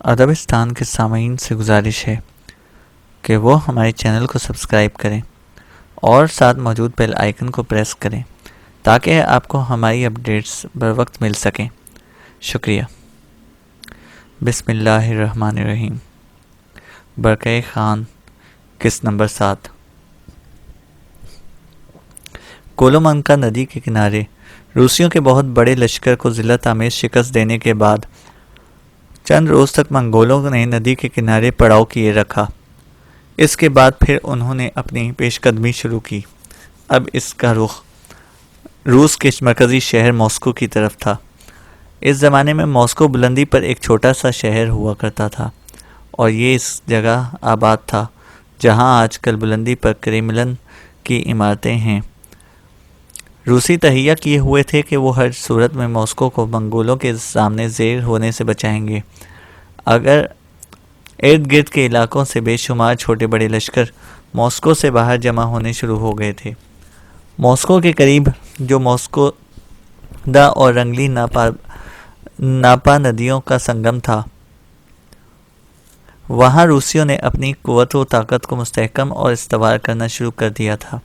ادبستان کے سامعین سے گزارش ہے کہ وہ ہمارے چینل کو سبسکرائب کریں اور ساتھ موجود بیل آئیکن کو پریس کریں تاکہ آپ کو ہماری اپڈیٹس بر وقت مل سکیں۔ شکریہ۔ بسم اللہ الرحمن الرحیم۔ برقع خان، قسط نمبر 7۔ کولومنکا ندی کے کنارے روسیوں کے بہت بڑے لشکر کو ذلت آمیز شکست دینے کے بعد چند روز تک منگولوں نے ندی کے کنارے پڑاؤ کیے رکھا۔ اس کے بعد پھر انہوں نے اپنی پیش قدمی شروع کی۔ اب اس کا رخ روس کے مرکزی شہر ماسکو کی طرف تھا۔ اس زمانے میں ماسکو بلندی پر ایک چھوٹا سا شہر ہوا کرتا تھا اور یہ اس جگہ آباد تھا جہاں آج کل بلندی پر کریملن کی عمارتیں ہیں۔ روسی تہیہ کیے ہوئے تھے کہ وہ ہر صورت میں ماسکو کو منگولوں کے سامنے زیر ہونے سے بچائیں گے۔ اگر ارد گرد کے علاقوں سے بے شمار چھوٹے بڑے لشکر ماسکو سے باہر جمع ہونے شروع ہو گئے تھے۔ ماسکو کے قریب جو ماسکو دا اور رنگلی ناپا ندیوں کا سنگم تھا، وہاں روسیوں نے اپنی قوت و طاقت کو مستحکم اور استوار کرنا شروع کر دیا تھا۔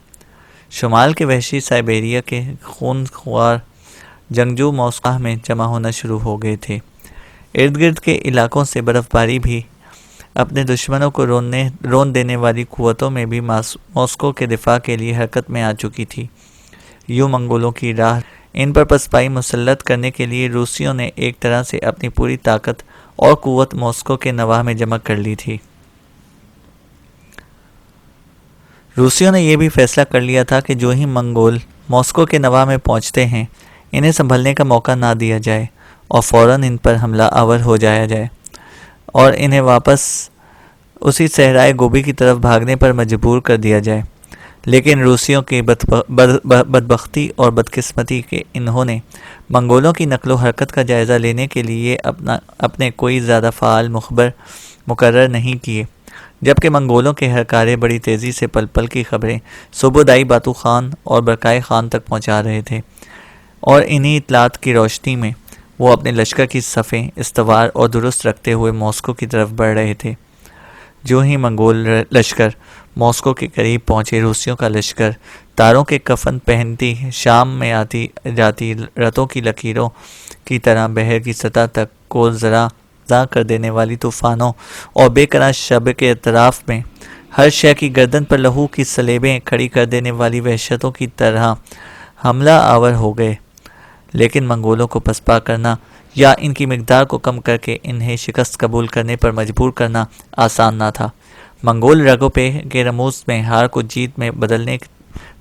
شمال کے وحشی سائبیریا کے خون خوار جنگجو ماسکو میں جمع ہونا شروع ہو گئے تھے۔ ارد گرد کے علاقوں سے برف باری بھی اپنے دشمنوں کو رون دینے والی قوتوں میں بھی ماسکو کے دفاع کے لیے حرکت میں آ چکی تھی۔ یوں منگولوں کی راہ ان پر پسپائی مسلط کرنے کے لیے روسیوں نے ایک طرح سے اپنی پوری طاقت اور قوت ماسکو کے نواح میں جمع کر لی تھی۔ روسیوں نے یہ بھی فیصلہ کر لیا تھا کہ جو ہی منگول ماسکو کے نواح میں پہنچتے ہیں انہیں سنبھلنے کا موقع نہ دیا جائے اور فوراً ان پر حملہ آور ہو جایا جائے اور انہیں واپس اسی صحرائے گوبی کی طرف بھاگنے پر مجبور کر دیا جائے۔ لیکن روسیوں کی بدبختی اور بدقسمتی کہ انہوں نے منگولوں کی نقل و حرکت کا جائزہ لینے کے لیے اپنے کوئی زیادہ فعال مخبر مقرر نہیں کیے، جبکہ منگولوں کے ہرکارے بڑی تیزی سے پل پل کی خبریں سوبودائی باتو خان اور برقع خان تک پہنچا رہے تھے، اور انہی اطلاعات کی روشنی میں وہ اپنے لشکر کی صفیں استوار اور درست رکھتے ہوئے ماسکو کی طرف بڑھ رہے تھے۔ جو ہی منگول لشکر ماسکو کے قریب پہنچے، روسیوں کا لشکر تاروں کے کفن پہنتی شام میں آتی جاتی رتوں کی لکیروں کی طرح بحر کی سطح تک کو ذرا کر دینے والی طوفانوں اور بے قرار شب کے اطراف میں ہر شے کی گردن پر لہو کی سلیبیں کھڑی کر دینے والی وحشتوں کی طرح حملہ آور ہو گئے۔ لیکن منگولوں کو پسپا کرنا یا ان کی مقدار کو کم کر کے انہیں شکست قبول کرنے پر مجبور کرنا آسان نہ تھا۔ منگول رگوپے کے رموز میں ہار کو جیت میں بدلنے،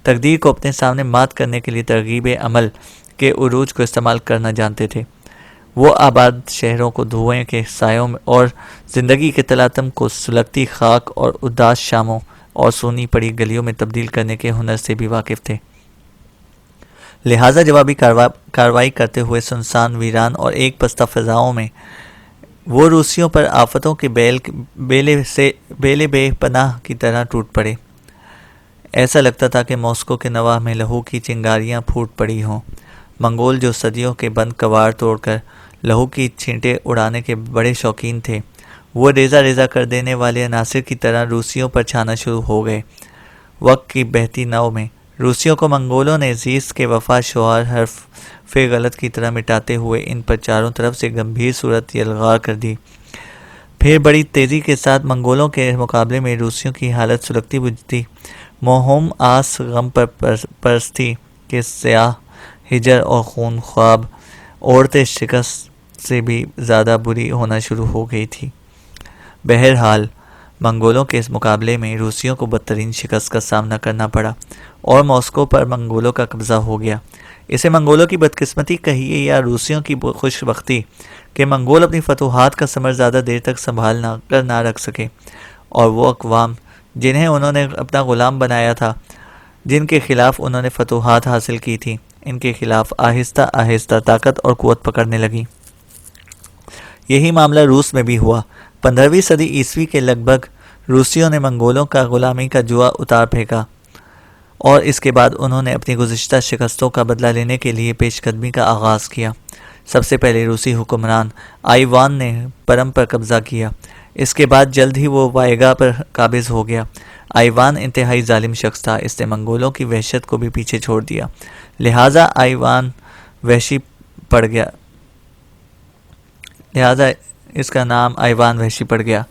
تقدیر کو اپنے سامنے مات کرنے کے لیے ترغیب عمل کے عروج کو استعمال کرنا جانتے تھے۔ وہ آباد شہروں کو دھوئیں کے سایوں اور زندگی کے تلاطم کو سلگتی خاک اور اداس شاموں اور سونی پڑی گلیوں میں تبدیل کرنے کے ہنر سے بھی واقف تھے۔ لہٰذا جوابی کارروائی کرتے ہوئے سنسان ویران اور ایک پستہ فضاؤں میں وہ روسیوں پر آفتوں کے بیلے بے پناہ کی طرح ٹوٹ پڑے۔ ایسا لگتا تھا کہ ماسکو کے نواح میں لہو کی چنگاریاں پھوٹ پڑی ہوں۔ منگول جو صدیوں کے بند کباڑ توڑ کر لہو کی چھینٹیں اڑانے کے بڑے شوقین تھے، وہ ریزہ ریزہ کر دینے والے عناصر کی طرح روسیوں پر چھانا شروع ہو گئے۔ وقت کی بہتی نو میں روسیوں کو منگولوں نے زیس کے وفا شعار حرف غلط کی طرح مٹاتے ہوئے ان پر چاروں طرف سے گمبھیر صورت یلغار کر دی۔ پھر بڑی تیزی کے ساتھ منگولوں کے مقابلے میں روسیوں کی حالت سلگتی بجھتی موہوم آس غم پرستی کے سیاہ ہجر اور خون خواب عورتیں شکست سے بھی زیادہ بری ہونا شروع ہو گئی تھی۔ بہرحال منگولوں کے اس مقابلے میں روسیوں کو بدترین شکست کا سامنا کرنا پڑا اور ماسکو پر منگولوں کا قبضہ ہو گیا۔ اسے منگولوں کی بدقسمتی کہیے یا روسیوں کی خوش بختی کہ منگول اپنی فتوحات کا ثمر زیادہ دیر تک سنبھال کر نہ رکھ سکے، اور وہ اقوام جنہیں انہوں نے اپنا غلام بنایا تھا، جن کے خلاف انہوں نے فتوحات حاصل کی تھی، ان کے خلاف آہستہ آہستہ طاقت اور قوت پکڑنے لگی۔ یہی معاملہ روس میں بھی ہوا۔ 15ویں صدی عیسوی کے لگ بھگ روسیوں نے منگولوں کا غلامی کا جوا اتار پھینکا، اور اس کے بعد انہوں نے اپنی گزشتہ شکستوں کا بدلہ لینے کے لیے پیش قدمی کا آغاز کیا۔ سب سے پہلے روسی حکمران آئیوان نے پرم پر قبضہ کیا، اس کے بعد جلد ہی وہ وائگا پر قابض ہو گیا۔ آئیوان انتہائی ظالم شخص تھا، اس نے منگولوں کی وحشت کو بھی پیچھے چھوڑ دیا، لہٰذا اس کا نام آئیوان وحشی پڑ گیا۔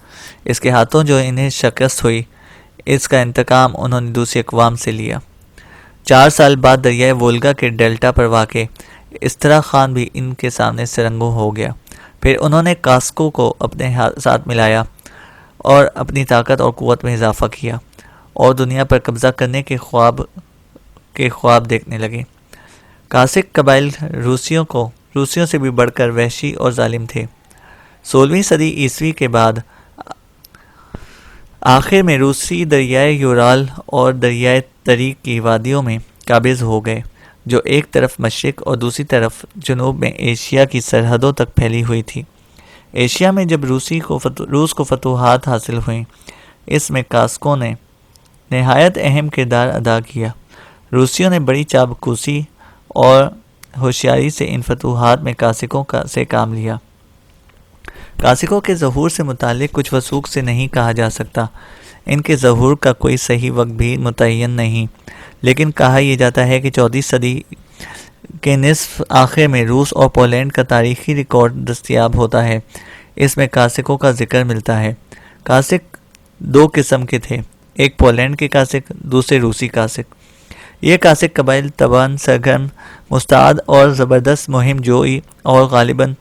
اس کے ہاتھوں جو انہیں شکست ہوئی، اس کا انتقام انہوں نے دوسری اقوام سے لیا۔ 4 سال بعد دریائے وولگا کے ڈیلٹا پر واقع استرا خان بھی ان کے سامنے سرنگوں ہو گیا۔ پھر انہوں نے کاسکو کو اپنے ساتھ ملایا اور اپنی طاقت اور قوت میں اضافہ کیا اور دنیا پر قبضہ کرنے کے خواب دیکھنے لگے۔ کاسک قبائل روسیوں سے بھی بڑھ کر وحشی اور ظالم تھے۔ 16ویں صدی عیسوی کے بعد آخر میں روسی دریائے یورال اور دریائے تریک کی وادیوں میں قابض ہو گئے، جو ایک طرف مشرق اور دوسری طرف جنوب میں ایشیا کی سرحدوں تک پھیلی ہوئی تھی۔ ایشیا میں جب روس کو فتوحات حاصل ہوئیں، اس میں کاسکوں نے نہایت اہم کردار ادا کیا۔ روسیوں نے بڑی چابکوسی اور ہوشیاری سے ان فتوحات میں کاسکوں سے کام لیا۔ کاسکوں کے ظہور سے متعلق کچھ وثوق سے نہیں کہا جا سکتا، ان کے ظہور کا کوئی صحیح وقت بھی متعین نہیں، لیکن کہا یہ جاتا ہے کہ 14ویں صدی کے نصف آخر میں روس اور پولینڈ کا تاریخی ریکارڈ دستیاب ہوتا ہے، اس میں کاسکوں کا ذکر ملتا ہے۔ کاسک 2 قسم کے تھے، ایک پولینڈ کے کاسک، دوسرے روسی کاسک۔ یہ کاسک قبائل طبعاً سرگرم، مستعد اور زبردست مہم جوئی اور غالباً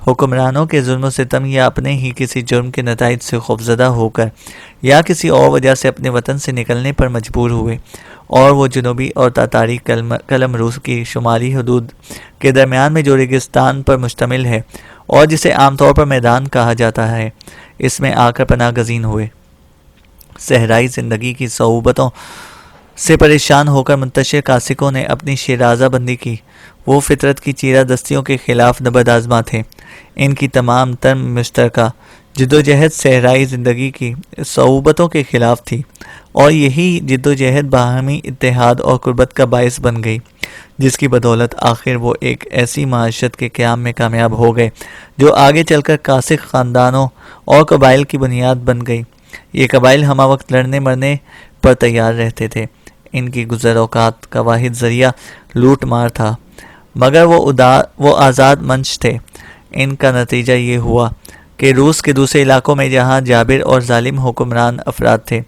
حکمرانوں کے ظلم و ستم یا اپنے ہی کسی جرم کے نتائج سے خوفزدہ ہو کر یا کسی اور وجہ سے اپنے وطن سے نکلنے پر مجبور ہوئے، اور وہ جنوبی اور تاتاری قلم روس کی شمالی حدود کے درمیان میں جو ریگستان پر مشتمل ہے اور جسے عام طور پر میدان کہا جاتا ہے، اس میں آ کر پناہ گزین ہوئے۔ صحرائی زندگی کی صعوبتوں سے پریشان ہو کر منتشر کاسکوں نے اپنی شیرازہ بندی کی، وہ فطرت کی چیرہ دستیوں کے خلاف نبرد آزما تھے۔ ان کی تمام تر مشترکہ جدوجہد صحرائی زندگی کی صعوبتوں کے خلاف تھی، اور یہی جدوجہد باہمی اتحاد اور قربت کا باعث بن گئی، جس کی بدولت آخر وہ ایک ایسی معاشرت کے قیام میں کامیاب ہو گئے جو آگے چل کر کاسک خاندانوں اور قبائل کی بنیاد بن گئی۔ یہ قبائل ہمہ وقت لڑنے مرنے پر تیار رہتے تھے، ان کی گزر اوقات کا واحد ذریعہ لوٹ مار تھا، مگر وہ آزاد منچ تھے۔ ان کا نتیجہ یہ ہوا کہ روس کے دوسرے علاقوں میں جہاں جابر اور ظالم حکمران افراد تھے،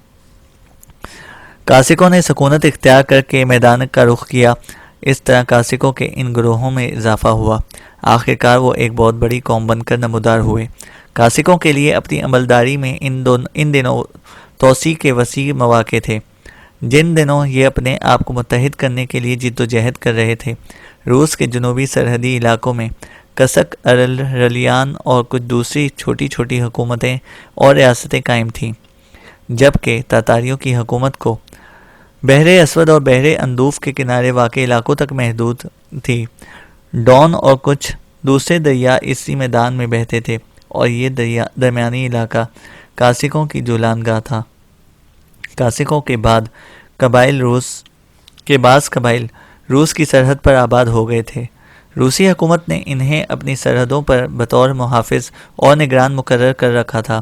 کاسکوں نے سکونت اختیار کر کے میدان کا رخ کیا۔ اس طرح کاسکوں کے ان گروہوں میں اضافہ ہوا، آخرکار وہ ایک بہت بڑی قوم بن کر نمودار ہوئے۔ کاسکوں کے لیے اپنی عملداری میں ان دنوں توسیع کے وسیع مواقع تھے۔ جن دنوں یہ اپنے آپ کو متحد کرنے کے لیے جد و جہد کر رہے تھے، روس کے جنوبی سرحدی علاقوں میں کسک، رلیان اور کچھ دوسری چھوٹی چھوٹی حکومتیں اور ریاستیں قائم تھیں، جبکہ تاتاریوں کی حکومت کو بحر اسود اور بحر اندوف کے کنارے واقع علاقوں تک محدود تھی۔ ڈون اور کچھ دوسرے دریا اسی میدان میں بہتے تھے، اور یہ درمیانی علاقہ کاسکوں کی جولان گاہ تھا۔ کاسکوں کے بعض قبائل روس کی سرحد پر آباد ہو گئے تھے۔ روسی حکومت نے انہیں اپنی سرحدوں پر بطور محافظ اور نگران مقرر کر رکھا تھا،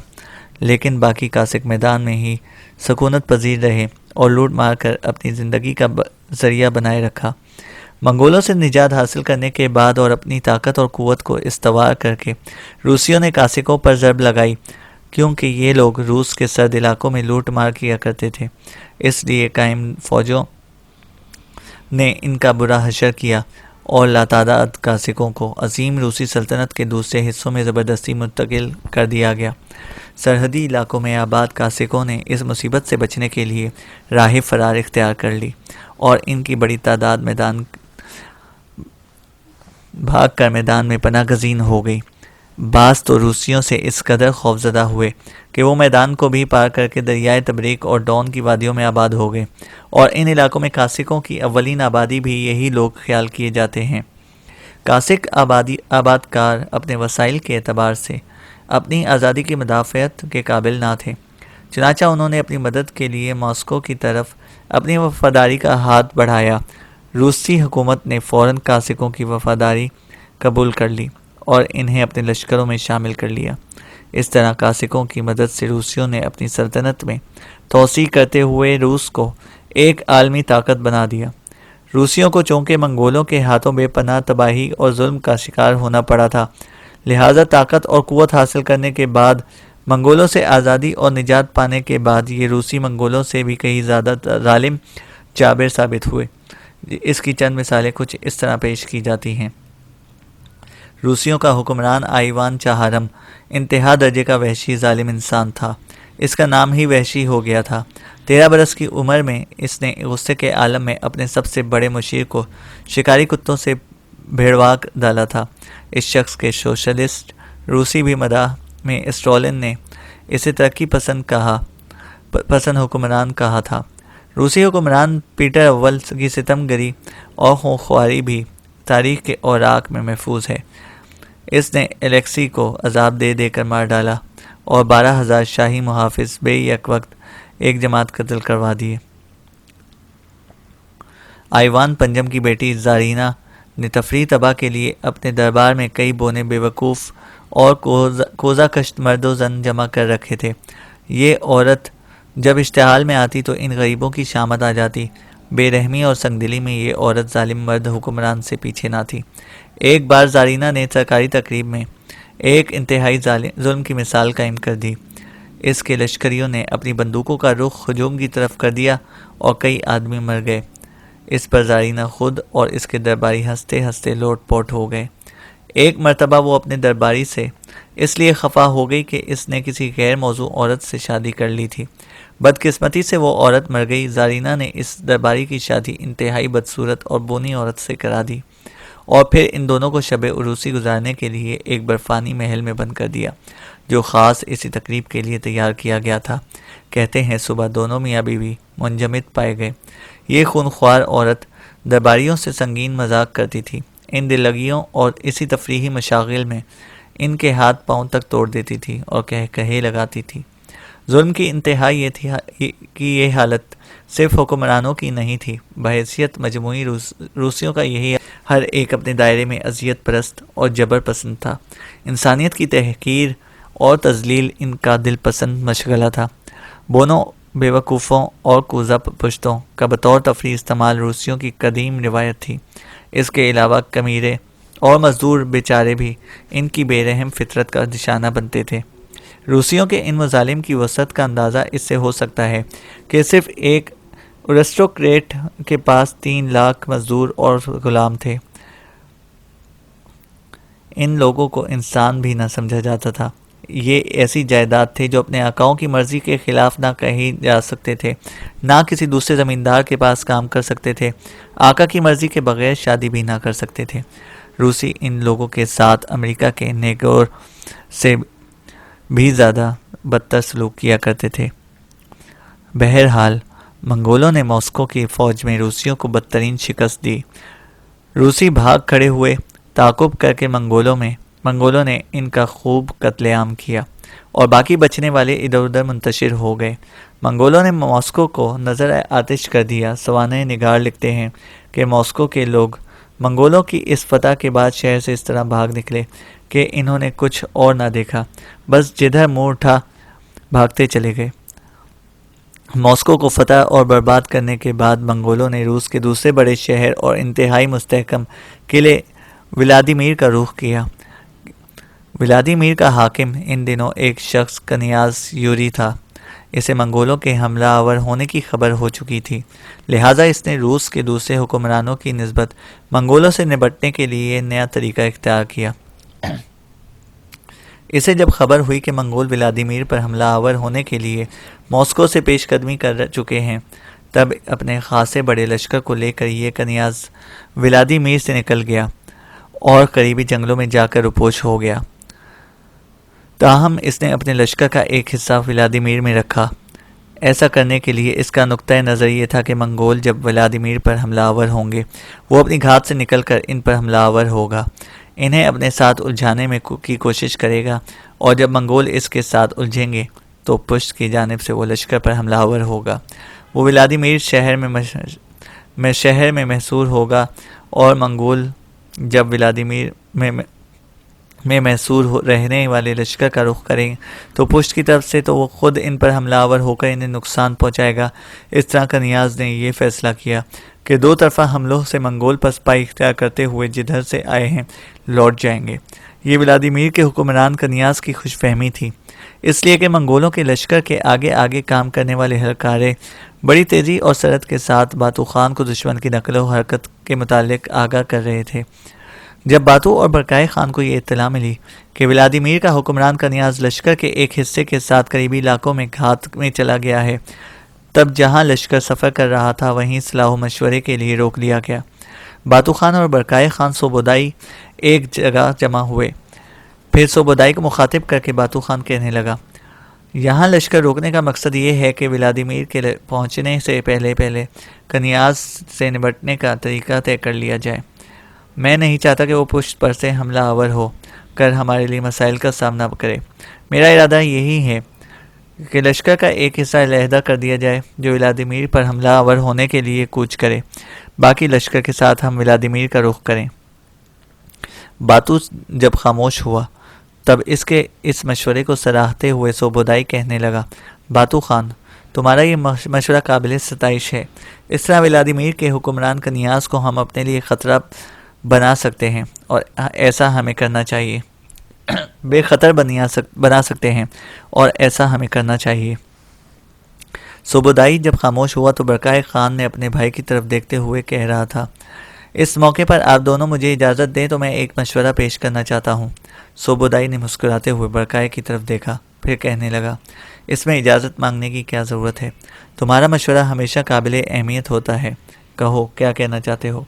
لیکن باقی کاسک میدان میں ہی سکونت پذیر رہے اور لوٹ مار کر اپنی زندگی کا ذریعہ بنائے رکھا۔ منگولوں سے نجات حاصل کرنے کے بعد اور اپنی طاقت اور قوت کو استوار کر کے روسیوں نے کاسکوں پر ضرب لگائی، کیونکہ یہ لوگ روس کے سرد علاقوں میں لوٹ مار کیا کرتے تھے۔ اس لیے قائم فوجوں نے ان کا برا حشر کیا اور لاتعداد کاسکوں کو عظیم روسی سلطنت کے دوسرے حصوں میں زبردستی منتقل کر دیا گیا۔ سرحدی علاقوں میں آباد کاسکوں نے اس مصیبت سے بچنے کے لیے راہ فرار اختیار کر لی، اور ان کی بڑی تعداد بھاگ کر میدان میں پناہ گزین ہو گئی۔ بعض تو روسیوں سے اس قدر خوفزدہ ہوئے کہ وہ میدان کو بھی پار کر کے دریائے تبریک اور ڈون کی وادیوں میں آباد ہو گئے، اور ان علاقوں میں کاسکوں کی اولین آبادی بھی یہی لوگ خیال کیے جاتے ہیں۔ کاسک آباد کار اپنے وسائل کے اعتبار سے اپنی آزادی کی مدافعت کے قابل نہ تھے، چنانچہ انہوں نے اپنی مدد کے لیے ماسکو کی طرف اپنی وفاداری کا ہاتھ بڑھایا۔ روسی حکومت نے فوراً کاسکوں کی وفاداری قبول کر لی اور انہیں اپنے لشکروں میں شامل کر لیا۔ اس طرح کاسکوں کی مدد سے روسیوں نے اپنی سلطنت میں توسیع کرتے ہوئے روس کو ایک عالمی طاقت بنا دیا۔ روسیوں کو چونکہ منگولوں کے ہاتھوں بے پناہ تباہی اور ظلم کا شکار ہونا پڑا تھا، لہٰذا طاقت اور قوت حاصل کرنے کے بعد، منگولوں سے آزادی اور نجات پانے کے بعد، یہ روسی منگولوں سے بھی کہیں زیادہ ظالم جابر ثابت ہوئے۔ اس کی چند مثالیں کچھ اس طرح پیش کی جاتی ہیں۔ روسیوں کا حکمران آئیوان چہارم انتہا درجے کا وحشی ظالم انسان تھا۔ اس کا نام ہی وحشی ہو گیا تھا۔ 13 برس کی عمر میں اس نے غصے کے عالم میں اپنے سب سے بڑے مشیر کو شکاری کتوں سے بھیڑوا ڈالا تھا۔ اس شخص کے سوشلسٹ روسی بھی مداح میں اسٹالن نے اسے ترقی پسند حکمران کہا تھا۔ روسی حکمران پیٹر اول کی ستم گری اور خونخواری بھی تاریخ کے اوراق میں محفوظ ہے۔ اس نے الیکسی کو عذاب دے دے کر مار ڈالا اور 12,000 شاہی محافظ بے یک وقت ایک جماعت قتل کروا دیے۔ آئیوان پنجم کی بیٹی زارینا نے تفریح تباہ کے لیے اپنے دربار میں کئی بونے بیوقوف اور کوزہ کشت مرد و زن جمع کر رکھے تھے۔ یہ عورت جب اشتعال میں آتی تو ان غریبوں کی شامت آ جاتی۔ بے رحمی اور سنگدلی میں یہ عورت ظالم مرد حکمران سے پیچھے نہ تھی۔ ایک بار زارینا نے سرکاری تقریب میں ایک انتہائی ظلم کی مثال قائم کر دی۔ اس کے لشکریوں نے اپنی بندوقوں کا رخ ہجوم کی طرف کر دیا اور کئی آدمی مر گئے۔ اس پر زارینا خود اور اس کے درباری ہنستے ہنستے لوٹ پوٹ ہو گئے۔ ایک مرتبہ وہ اپنے درباری سے اس لیے خفا ہو گئی کہ اس نے کسی غیر موضوع عورت سے شادی کر لی تھی۔ بدقسمتی سے وہ عورت مر گئی۔ زارینا نے اس درباری کی شادی انتہائی بدصورت اور بونی عورت سے کرا دی اور پھر ان دونوں کو شب عروسی گزارنے کے لیے ایک برفانی محل میں بند کر دیا جو خاص اسی تقریب کے لیے تیار کیا گیا تھا۔ کہتے ہیں صبح دونوں میاں بیوی منجمد پائے گئے۔ یہ خونخوار عورت درباریوں سے سنگین مذاق کرتی تھی۔ ان دل لگیوں اور اسی تفریحی مشاغل میں ان کے ہاتھ پاؤں تک توڑ دیتی تھی اور کہے لگاتی تھی۔ ظلم کی انتہا یہ تھی کہ یہ حالت صرف حکمرانوں کی نہیں تھی، بحیثیت مجموعی روسیوں کا یہی ہر ایک اپنے دائرے میں اذیت پرست اور جبر پسند تھا۔ انسانیت کی تحقیر اور تذلیل ان کا دل پسند مشغلہ تھا۔ بونوں، بیوقوفوں اور کوزہ پشتوں کا بطور تفریح استعمال روسیوں کی قدیم روایت تھی۔ اس کے علاوہ کمیرے اور مزدور بیچارے بھی ان کی بے رحم فطرت کا نشانہ بنتے تھے۔ روسیوں کے ان مظالم کی وسعت کا اندازہ اس سے ہو سکتا ہے کہ صرف ایک ارسٹوکریٹ کے پاس 3 لاکھ مزدور اور غلام تھے۔ ان لوگوں کو انسان بھی نہ سمجھا جاتا تھا۔ یہ ایسی جائیداد تھے جو اپنے آقاؤں کی مرضی کے خلاف نہ کہی جا سکتے تھے، نہ کسی دوسرے زمیندار کے پاس کام کر سکتے تھے، آقا کی مرضی کے بغیر شادی بھی نہ کر سکتے تھے۔ روسی ان لوگوں کے ساتھ امریکہ کے نیگروں سے بھی زیادہ بدتر سلوک کیا کرتے تھے۔ بہرحال منگولوں نے ماسکو کی فوج میں روسیوں کو بدترین شکست دی۔ روسی بھاگ کھڑے ہوئے۔ تعاقب کر کے منگولوں نے ان کا خوب قتل عام کیا اور باقی بچنے والے ادھر ادھر منتشر ہو گئے۔ منگولوں نے ماسکو کو نظر آتش کر دیا۔ سوانح نگار لکھتے ہیں کہ ماسکو کے لوگ منگولوں کی اس فتح کے بعد شہر سے اس طرح بھاگ نکلے کہ انہوں نے کچھ اور نہ دیکھا، بس جدھر منہ اٹھا بھاگتے چلے گئے۔ ماسکو کو فتح اور برباد کرنے کے بعد منگولوں نے روس کے دوسرے بڑے شہر اور انتہائی مستحکم قلعے ولادیمیر کا رخ کیا۔ ولادیمیر کا حاکم ان دنوں ایک شخص کنیاز یوری تھا۔ اسے منگولوں کے حملہ آور ہونے کی خبر ہو چکی تھی، لہٰذا اس نے روس کے دوسرے حکمرانوں کی نسبت منگولوں سے نپٹنے کے لیے نیا طریقہ اختیار کیا۔ اسے جب خبر ہوئی کہ منگول ولادیمیر پر حملہ آور ہونے کے لیے ماسکو سے پیش قدمی کر چکے ہیں، تب اپنے خاصے بڑے لشکر کو لے کر یہ کنیاز ولادیمیر سے نکل گیا اور قریبی جنگلوں میں جا کر روپوش ہو گیا۔ تاہم اس نے اپنے لشکر کا ایک حصہ ولادیمیر میں رکھا۔ ایسا کرنے کے لیے اس کا نقطۂ نظر یہ تھا کہ منگول جب ولادیمیر پر حملہ آور ہوں گے، وہ اپنی گھات سے نکل کر ان پر حملہ آور ہوگا، انہیں اپنے ساتھ الجھانے کی کوشش کرے گا، اور جب منگول اس کے ساتھ الجھیں گے تو پشت کی جانب سے وہ لشکر پر حملہ آور ہوگا۔ وہ ولادیمیر شہر میں محصور ہوگا اور منگول جب ولادیمیر میں محصور رہنے والے لشکر کا رخ کریں تو پشت کی طرف سے تو وہ خود ان پر حملہ آور ہو کر انہیں نقصان پہنچائے گا۔ اس طرح کنیاز نے یہ فیصلہ کیا کہ دو طرفہ حملوں سے منگول پسپائی اختیار کرتے ہوئے جدھر سے آئے ہیں لوٹ جائیں گے۔ یہ ولادیمیر کے حکمران کنیاز کی خوش فہمی تھی، اس لیے کہ منگولوں کے لشکر کے آگے آگے کام کرنے والے ہرکارے بڑی تیزی اور سرعت کے ساتھ باتو خان کو دشمن کی نقل و حرکت کے متعلق آگاہ کر رہے تھے۔ جب باتو اور برکائے خان کو یہ اطلاع ملی کہ ولادیمیر کا حکمران کنیاز لشکر کے ایک حصے کے ساتھ قریبی علاقوں میں گھات میں چلا گیا ہے، تب جہاں لشکر سفر کر رہا تھا وہیں صلاح و مشورے کے لیے روک لیا گیا۔ باتو خان اور برکائے خان سوبودائی ایک جگہ جمع ہوئے۔ پھر سوبودائی کو مخاطب کر کے باتو خان کہنے لگا، یہاں لشکر روکنے کا مقصد یہ ہے کہ ولادیمیر کے پہنچنے سے پہلے کنیاز سے نمٹنے کا طریقہ طے کر لیا جائے۔ میں نہیں چاہتا کہ وہ پشت پر سے حملہ آور ہو کر ہمارے لیے مسائل کا سامنا کرے۔ میرا ارادہ یہی ہے کہ لشکر کا ایک حصہ علیحدہ کر دیا جائے جو ولادیمیر پر حملہ آور ہونے کے لیے کوچ کرے، باقی لشکر کے ساتھ ہم ولادیمیر کا رخ کریں۔ باتو جب خاموش ہوا تب اس مشورے کو سراہتے ہوئے سوبودائی کہنے لگا، باتو خان، تمہارا یہ مشورہ قابل ستائش ہے۔ اس طرح ولادیمیر کے حکمران کنیاز کو ہم اپنے لیے خطرہ بنا سکتے ہیں اور ایسا ہمیں کرنا چاہیے بے خطر بنا سکتے ہیں اور ایسا ہمیں کرنا چاہیے۔ سوبودائی جب خاموش ہوا تو برکائے خان نے اپنے بھائی کی طرف دیکھتے ہوئے کہہ رہا تھا، اس موقع پر آپ دونوں مجھے اجازت دیں تو میں ایک مشورہ پیش کرنا چاہتا ہوں۔ سوبودائی نے مسکراتے ہوئے برکائے کی طرف دیکھا، پھر کہنے لگا، اس میں اجازت مانگنے کی کیا ضرورت ہے؟ تمہارا مشورہ ہمیشہ قابل اہمیت ہوتا ہے، کہو کیا کہنا چاہتے ہو؟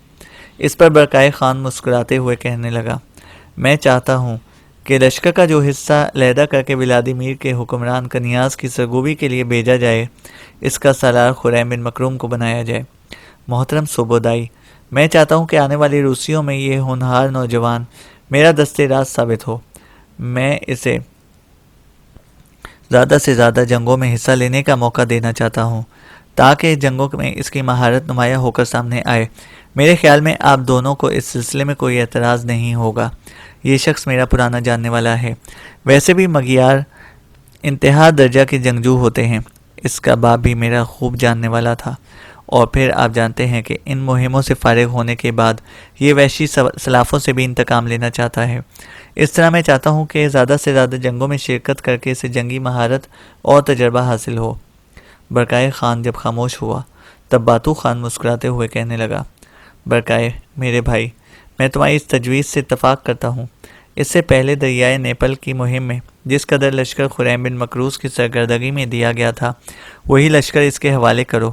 اس پر برکائے خان مسکراتے ہوئے کہنے لگا، میں چاہتا ہوں کہ لشکر کا جو حصہ علیحدہ کر کے ولادیمیر کے حکمران کنیاز کی سرگوبی کے لیے بھیجا جائے، اس کا سالار خریم بن مکروم کو بنایا جائے۔ محترم سوبودائی، میں چاہتا ہوں کہ آنے والی روسیوں میں یہ ہونہار نوجوان میرا دستے راز ثابت ہو۔ میں اسے زیادہ سے زیادہ جنگوں میں حصہ لینے کا موقع دینا چاہتا ہوں تاکہ جنگوں میں اس کی مہارت نمایاں ہو کر سامنے آئے۔ میرے خیال میں آپ دونوں کو اس سلسلے میں کوئی اعتراض نہیں ہوگا۔ یہ شخص میرا پرانا جاننے والا ہے، ویسے بھی مغیار انتہا درجہ کے جنگجو ہوتے ہیں، اس کا باپ بھی میرا خوب جاننے والا تھا، اور پھر آپ جانتے ہیں کہ ان مہموں سے فارغ ہونے کے بعد یہ وحشی سلافوں سے بھی انتقام لینا چاہتا ہے۔ اس طرح میں چاہتا ہوں کہ زیادہ سے زیادہ جنگوں میں شرکت کر کے اسے جنگی مہارت اور تجربہ حاصل ہو۔ برکائے خان جب خاموش ہوا تب باتو خان مسکراتے ہوئے کہنے لگا، برکائے میرے بھائی، میں تمہاری اس تجویز سے اتفاق کرتا ہوں۔ اس سے پہلے دریائے نیپل کی مہم میں جس قدر لشکر خریم بن مکروز کی سرگردگی میں دیا گیا تھا وہی لشکر اس کے حوالے کرو۔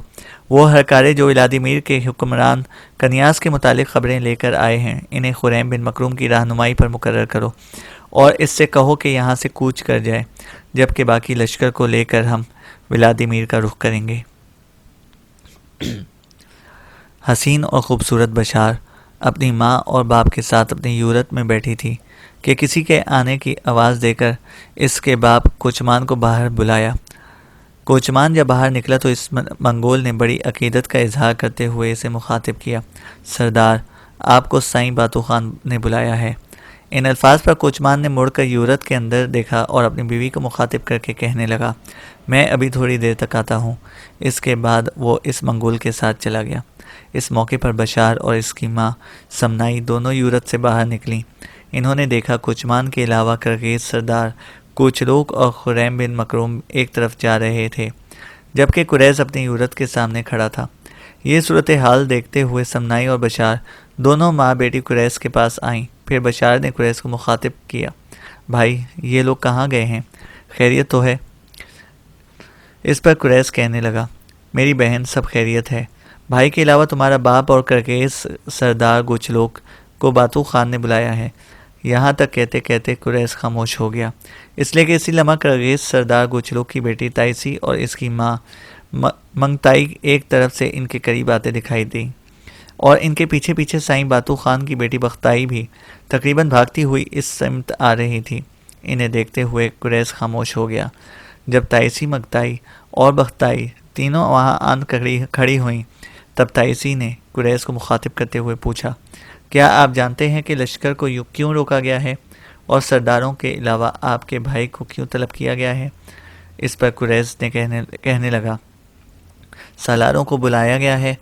وہ ہرکارے جو ولادیمیر کے حکمران کنیاز کے متعلق خبریں لے کر آئے ہیں انہیں خریم بن مکروم کی رہنمائی پر مقرر کرو اور اس سے کہو کہ یہاں سے کوچ کر جائے، جبکہ باقی لشکر کو لے کر ہم ولادیمیر کا رخ کریں گے۔ حسین اور خوبصورت بشار اپنی ماں اور باپ کے ساتھ اپنی یورت میں بیٹھی تھی کہ کسی کے آنے کی آواز دے کر اس کے باپ کوچمان کو باہر بلایا۔ کوچمان جب باہر نکلا تو اس منگول نے بڑی عقیدت کا اظہار کرتے ہوئے اسے مخاطب کیا، سردار، آپ کو سائیں باتو خان نے بلایا ہے۔ ان الفاظ پر کوچمان نے مڑ کر یورت کے اندر دیکھا اور اپنی بیوی کو مخاطب کر کے کہنے لگا، میں ابھی تھوڑی دیر تک آتا ہوں۔ اس کے بعد وہ اس منگول کے ساتھ چلا گیا۔ اس موقع پر بشار اور اس کی ماں سمنائی دونوں یورت سے باہر نکلیں۔ انہوں نے دیکھا کوچمان کے علاوہ کرگیز سردار کوچلوک اور خریم بن مکروم ایک طرف جا رہے تھے، جبکہ قریز اپنی یورت کے سامنے کھڑا تھا۔ یہ صورتحال دیکھتے ہوئے سمنائی اور بشار دونوں ماں بیٹی قریز کے پاس آئیں۔ پھر بشار نے قریز کو مخاطب کیا، بھائی یہ لوگ کہاں گئے ہیں؟ خیریت تو ہے؟ اس پر قریز کہنے لگا، میری بہن سب خیریت ہے۔ بھائی کے علاوہ تمہارا باپ اور کرگیز سردار گوچلوک کو باتو خان نے بلایا ہے۔ یہاں تک کہتے کہتے قریز خاموش ہو گیا، اس لیے کہ اسی لمحہ کرگیز سردار گوچلوک کی بیٹی تائسی اور اس کی ماں منگتائی ایک طرف سے ان کے قریب آتے دکھائی دیں، اور ان کے پیچھے پیچھے سائیں باتو خان کی بیٹی بختائی بھی تقریباً بھاگتی ہوئی اس سمت آ رہی تھی۔ انہیں دیکھتے ہوئے قریز خاموش ہو گیا۔ جب تائسی، منگتائی اور بختائی تینوں وہاں آن کھڑی ہوئیں تب تائسی نے قریز کو مخاطب کرتے ہوئے پوچھا، کیا آپ جانتے ہیں کہ لشکر کو کیوں روکا گیا ہے اور سرداروں کے علاوہ آپ کے بھائی کو کیوں طلب کیا گیا ہے؟ اس پر قریش نے کہنے لگا، سالاروں کو بلایا گیا ہے،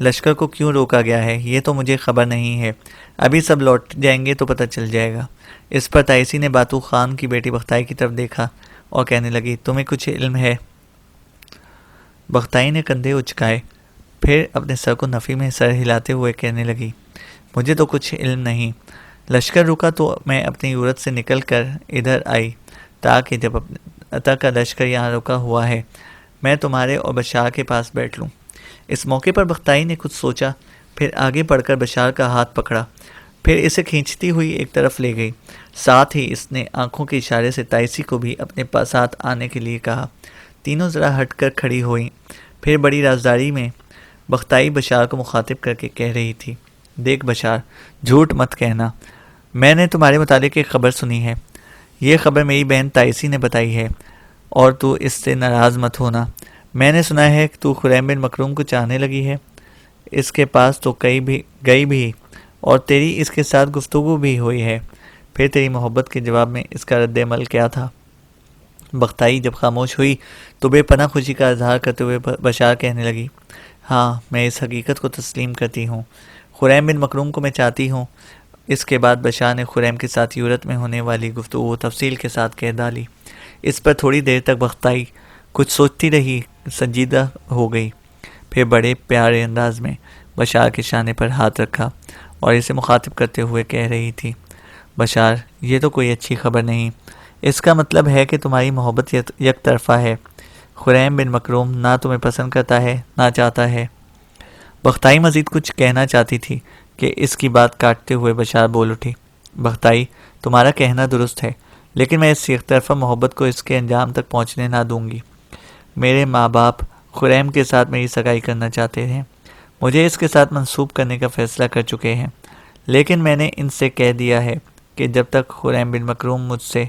لشکر کو کیوں روکا گیا ہے یہ تو مجھے خبر نہیں ہے، ابھی سب لوٹ جائیں گے تو پتہ چل جائے گا۔ اس پر تائسی نے باتو خان کی بیٹی بختائی کی طرف دیکھا اور کہنے لگی، تمہیں کچھ علم ہے؟ بختائی نے کندھے اچکائے، پھر اپنے سر کو نفی میں سر ہلاتے ہوئے کہنے لگی، مجھے تو کچھ علم نہیں، لشکر رکا تو میں اپنی یورت سے نکل کر ادھر آئی تاکہ جب تک کا لشکر یہاں رکا ہوا ہے میں تمہارے اور بشار کے پاس بیٹھ لوں۔ اس موقع پر بختائی نے کچھ سوچا، پھر آگے بڑھ کر بشار کا ہاتھ پکڑا، پھر اسے کھینچتی ہوئی ایک طرف لے گئی، ساتھ ہی اس نے آنکھوں کے اشارے سے تائسی کو بھی اپنے ساتھ آنے کے لیے کہا۔ تینوں ذرا ہٹ کر کھڑی ہوئیں، پھر بڑی رازداری میں بختائی بشار کو مخاطب کر کے کہہ رہی تھی، دیکھ بشار، جھوٹ مت کہنا، میں نے تمہارے متعلق ایک خبر سنی ہے، یہ خبر میری بہن تائسی نے بتائی ہے اور تو اس سے ناراض مت ہونا۔ میں نے سنا ہے کہ تو خریم بن مکروم کو چاہنے لگی ہے، اس کے پاس تو گئی بھی اور تیری اس کے ساتھ گفتگو بھی ہوئی ہے، پھر تیری محبت کے جواب میں اس کا رد عمل کیا تھا؟ بختائی جب خاموش ہوئی تو بے پناہ خوشی کا اظہار کرتے ہوئے بشار کہنے لگی، ہاں میں اس حقیقت کو تسلیم کرتی ہوں، خریم بن مکروم کو میں چاہتی ہوں۔ اس کے بعد بشار نے خریم کے ساتھ یورت میں ہونے والی گفتگو تفصیل کے ساتھ کہہ ڈالی۔ اس پر تھوڑی دیر تک بختائی کچھ سوچتی رہی، سنجیدہ ہو گئی، پھر بڑے پیارے انداز میں بشار کے شانے پر ہاتھ رکھا اور اسے مخاطب کرتے ہوئے کہہ رہی تھی، بشار، یہ تو کوئی اچھی خبر نہیں، اس کا مطلب ہے کہ تمہاری محبت یک طرفہ ہے، خریم بن مکروم نہ تمہیں پسند کرتا ہے نہ چاہتا ہے۔ بختائی مزید کچھ کہنا چاہتی تھی کہ اس کی بات کاٹتے ہوئے بشار بول اٹھی، بختائی، تمہارا کہنا درست ہے، لیکن میں اس یک طرفہ محبت کو اس کے انجام تک پہنچنے نہ دوں گی۔ میرے ماں باپ خریم کے ساتھ میری سگائی کرنا چاہتے ہیں، مجھے اس کے ساتھ منسوب کرنے کا فیصلہ کر چکے ہیں، لیکن میں نے ان سے کہہ دیا ہے کہ جب تک خریم بن مکروم مجھ سے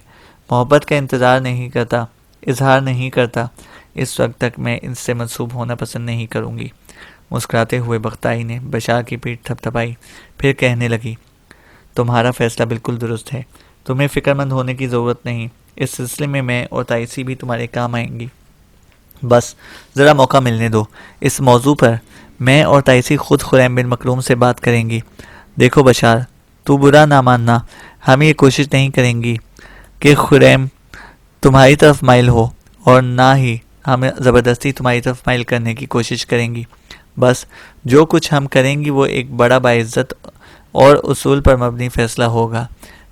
محبت کا اظہار نہیں کرتا اس وقت تک میں ان سے منسوب ہونا پسند نہیں کروں گی۔ مسکراتے ہوئے بختائی نے بشار کی پیٹھ تھپتھپائی، پھر کہنے لگی، تمہارا فیصلہ بالکل درست ہے، تمہیں فکر مند ہونے کی ضرورت نہیں، اس سلسلے میں اور تائسی بھی تمہارے کام آئیں گی، بس ذرا موقع ملنے دو، اس موضوع پر میں اور تائسی خود خریم بن مکروم سے بات کریں گی۔ دیکھو بشار، تو برا نہ ماننا، ہم یہ کوشش نہیں کریں گی کہ خریم تمہاری طرف مائل ہو اور نہ ہی ہم زبردستی تمہاری طرف مائل کرنے کی کوشش کریں گی، بس جو کچھ ہم کریں گی وہ ایک بڑا باعزت اور اصول پر مبنی فیصلہ ہوگا۔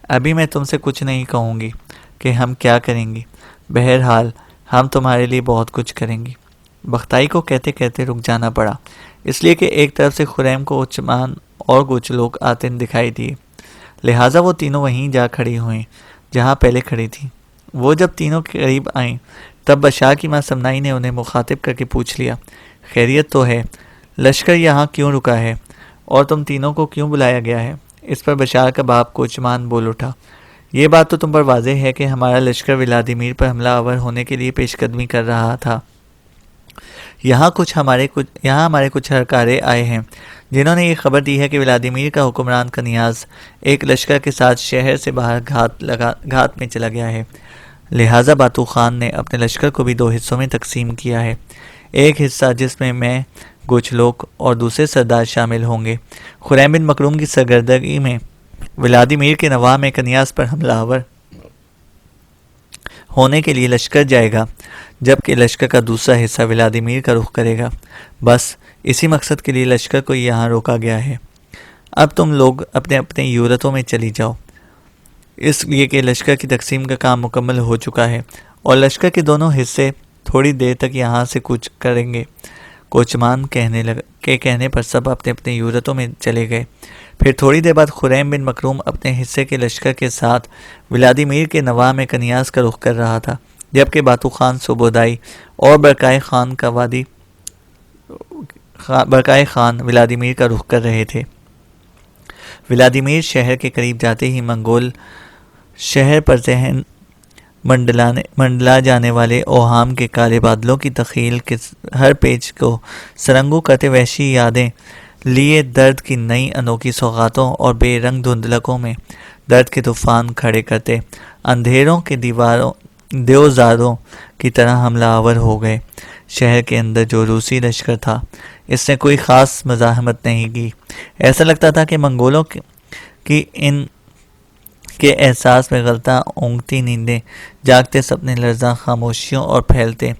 ابھی میں تم سے کچھ نہیں کہوں گی کہ ہم کیا کریں گی، بہرحال ہم تمہارے لیے بہت کچھ کریں گی۔ بختائی کو کہتے کہتے رک جانا پڑا، اس لیے کہ ایک طرف سے خریم کو عثمان اور کچھ لوگ آتے دکھائی دیے، لہٰذا وہ تینوں وہیں جا کھڑی ہوئیں جہاں پہلے کھڑی تھیں۔ وہ جب تینوں قریب آئیں تب بشار کی ماں سمنائی نے انہیں مخاطب کر کے پوچھ لیا، خیریت تو ہے؟ لشکر یہاں کیوں رکا ہے اور تم تینوں کو کیوں بلایا گیا ہے؟ اس پر بشار کا باپ کوچمان بول اٹھا، یہ بات تو تم پر واضح ہے کہ ہمارا لشکر ولادیمیر پر حملہ آور ہونے کے لیے پیش قدمی کر رہا تھا۔ یہاں ہمارے کچھ ہرکارے آئے ہیں جنہوں نے یہ خبر دی ہے کہ ولادیمیر کا حکمران کنیاز ایک لشکر کے ساتھ شہر سے باہر گھات میں چلا گیا ہے، لہٰذا باتو خان نے اپنے لشکر کو بھی 2 حصوں میں تقسیم کیا ہے، ایک حصہ جس میں گوچلوک اور دوسرے سردار شامل ہوں گے، خریم بن مکروم کی سرگردگی میں ولادیمیر کے نواح میں کنیاز پر حملہ آور ہونے کے لیے لشکر جائے گا، جبکہ لشکر کا دوسرا حصہ ولادیمیر کا رخ کرے گا۔ بس اسی مقصد کے لیے لشکر کو یہاں روکا گیا ہے۔ اب تم لوگ اپنے اپنے یورتوں میں چلی جاؤ، اس لیے کہ لشکر کی تقسیم کا کام مکمل ہو چکا ہے اور لشکر کے دونوں حصے تھوڑی دیر تک یہاں سے کوچ کریں گے۔ کوچمان کہنے پر سب اپنے اپنے یورتوں میں چلے گئے۔ پھر تھوڑی دیر بعد خریم بن مکروم اپنے حصے کے لشکر کے ساتھ ولادیمیر کے نواح میں کنیاز کا رخ کر رہا تھا، جبکہ باتو خان سوبودائی اور برکائے خان ولادیمیر کا رخ کر رہے تھے۔ ولادیمیر شہر کے قریب جاتے ہی منگول شہر پر ذہن منڈلا جانے والے اوہام کے کالے بادلوں کی تخیل کے ہر پیچ کو سرنگوں کرتے وحشی یادیں لیے درد کی نئی انوکھی سوغاتوں اور بے رنگ دھندلکوں میں درد کے طوفان کھڑے کرتے اندھیروں کے دیوزاروں کی طرح حملہ آور ہو گئے۔ شہر کے اندر جو روسی لشکر تھا اس نے کوئی خاص مزاحمت نہیں کی۔ ایسا لگتا تھا کہ منگولوں کی ان کے احساس میں غلطاں اونگتی نیندیں، جاگتے سپنے، لرزاں خاموشیوں اور پھیلتے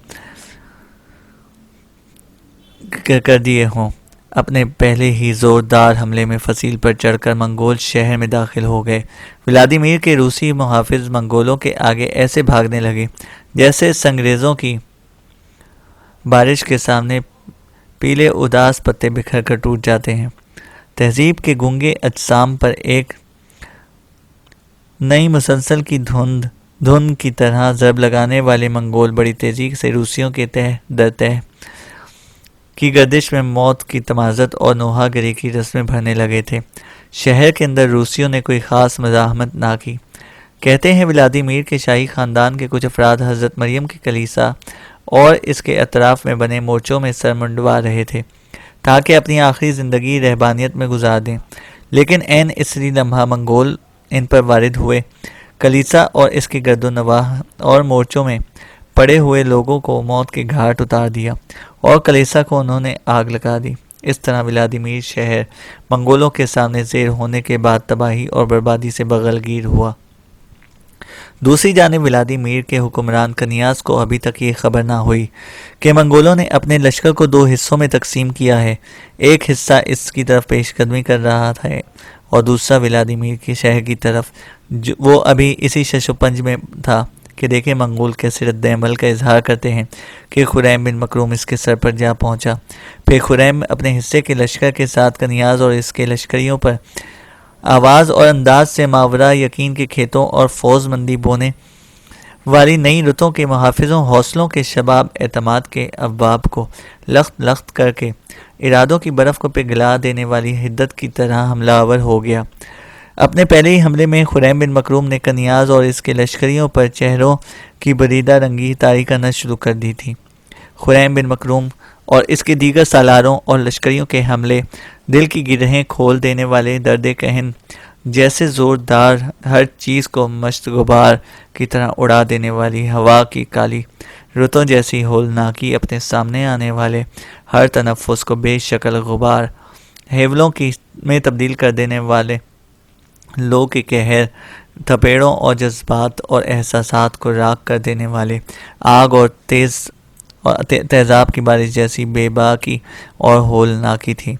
کر دیے ہوں۔ اپنے پہلے ہی زوردار حملے میں فصیل پر چڑھ کر منگول شہر میں داخل ہو گئے۔ ولادیمیر کے روسی محافظ منگولوں کے آگے ایسے بھاگنے لگے جیسے سنگریزوں کی بارش کے سامنے پیلے اداس پتے بکھر کر ٹوٹ جاتے ہیں۔ تہذیب کے گونگے اجسام پر ایک نئی مسلسل کی دھند کی طرح ضرب لگانے والے منگول بڑی تیزی سے روسیوں کے تہ در تہ کی گردش میں موت کی تمازت اور نوحہ گری کی رسمیں بھرنے لگے تھے۔ شہر کے اندر روسیوں نے کوئی خاص مزاحمت نہ کی۔ کہتے ہیں ولادیمیر کے شاہی خاندان کے کچھ افراد حضرت مریم کی کلیسا اور اس کے اطراف میں بنے مورچوں میں سر منڈوا رہے تھے تاکہ اپنی آخری زندگی رہبانیت میں گزار دیں، لیکن عین اسی لمحہ منگول ان پر وارد ہوئے، کلیسا اور اس کے گرد و نواح اور مورچوں میں پڑے ہوئے لوگوں کو موت کے گھاٹ اتار دیا اور کلیسا کو انہوں نے آگ لگا دی۔ اس طرح ولادیمیر شہر منگولوں کے سامنے زیر ہونے کے بعد تباہی اور بربادی سے بغلگیر ہوا۔ دوسری جانب ولادیمیر کے حکمران کنیاز کو ابھی تک یہ خبر نہ ہوئی کہ منگولوں نے اپنے لشکر کو دو حصوں میں تقسیم کیا ہے، ایک حصہ اس کی طرف پیش قدمی کر رہا ہے اور دوسرا ولادیمیر کے شہر کی طرف۔ وہ ابھی اسی شش و پنج میں تھا کہ دیکھیں منگول کیسے رد عمل کا اظہار کرتے ہیں کہ خریم بن مکروم اس کے سر پر جا پہنچا۔ پھر خریم اپنے حصے کے لشکر کے ساتھ کنیاز اور اس کے لشکریوں پر آواز اور انداز سے ماورا یقین کے کھیتوں اور فوز مندی بونے والی نئی رتوں کے محافظوں، حوصلوں کے شباب، اعتماد کے ابواب کو لخت لخت کر کے ارادوں کی برف کو پگھلا دینے والی حدت کی طرح حملہ آور ہو گیا۔ اپنے پہلے ہی حملے میں خریم بن مکروم نے کنیاز اور اس کے لشکریوں پر چہروں کی بریدہ رنگی طاری کرنا شروع کر دی تھی۔ خریم بن مکروم اور اس کے دیگر سالاروں اور لشکریوں کے حملے دل کی گرہیں کھول دینے والے، درد کہن جیسے زوردار، ہر چیز کو مشت غبار کی طرح اڑا دینے والی، ہوا کی کالی رتوں جیسی ہولناکی اپنے سامنے آنے والے، ہر تنفس کو بے شکل غبار ہیولوں میں تبدیل کر دینے والے، لو کے قہر، تھپیڑوں اور جذبات اور احساسات کو راکھ کر دینے والے، آگ اور تیزاب کی بارش جیسی بے باکی اور ہولناکی تھی۔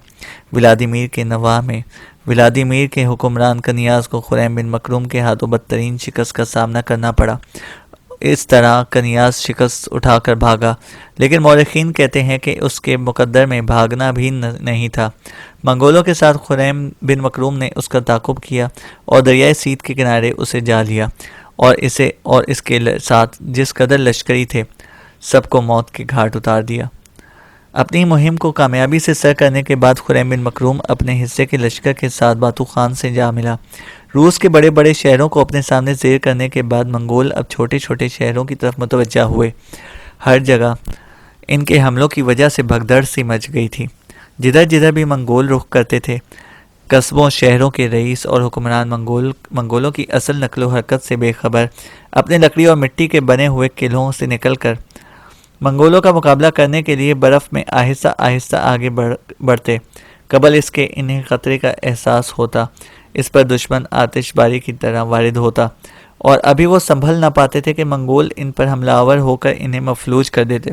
ولادیمیر کے نواح میں ولادیمیر کے حکمران کنیاز کو خریم بن مکروم کے ہاتھوں بدترین شکست کا سامنا کرنا پڑا۔ اس طرح کنیاز شکست اٹھا کر بھاگا، لیکن مورخین کہتے ہیں کہ اس کے مقدر میں بھاگنا بھی نہیں تھا۔ منگولوں کے ساتھ خریم بن مکروم نے اس کا تعاقب کیا اور دریائے سیت کے کنارے اسے جا لیا اور اسے اور اس کے ساتھ جس قدر لشکری تھے سب کو موت کے گھاٹ اتار دیا۔ اپنی مہم کو کامیابی سے سر کرنے کے بعد خریم بن مکروم اپنے حصے کے لشکر کے ساتھ باتو خان سے جا ملا۔ روس کے بڑے بڑے شہروں کو اپنے سامنے زیر کرنے کے بعد منگول اب چھوٹے چھوٹے شہروں کی طرف متوجہ ہوئے۔ ہر جگہ ان کے حملوں کی وجہ سے بھگدڑ سی مچ گئی تھی۔ جدھر جدھر بھی منگول رخ کرتے تھے، قصبوں، شہروں کے رئیس اور حکمران منگولوں کی اصل نقل و حرکت سے بے خبر اپنے لکڑی اور مٹی کے بنے ہوئے قلعوں سے نکل کر منگولوں کا مقابلہ کرنے کے لیے برف میں آہستہ آہستہ آگے بڑھتے۔ قبل اس کے انہیں خطرے کا احساس ہوتا، اس پر دشمن آتش باری کی طرح وارد ہوتا اور ابھی وہ سنبھل نہ پاتے تھے کہ منگول ان پر حملہ آور ہو کر انہیں مفلوج کر دیتے۔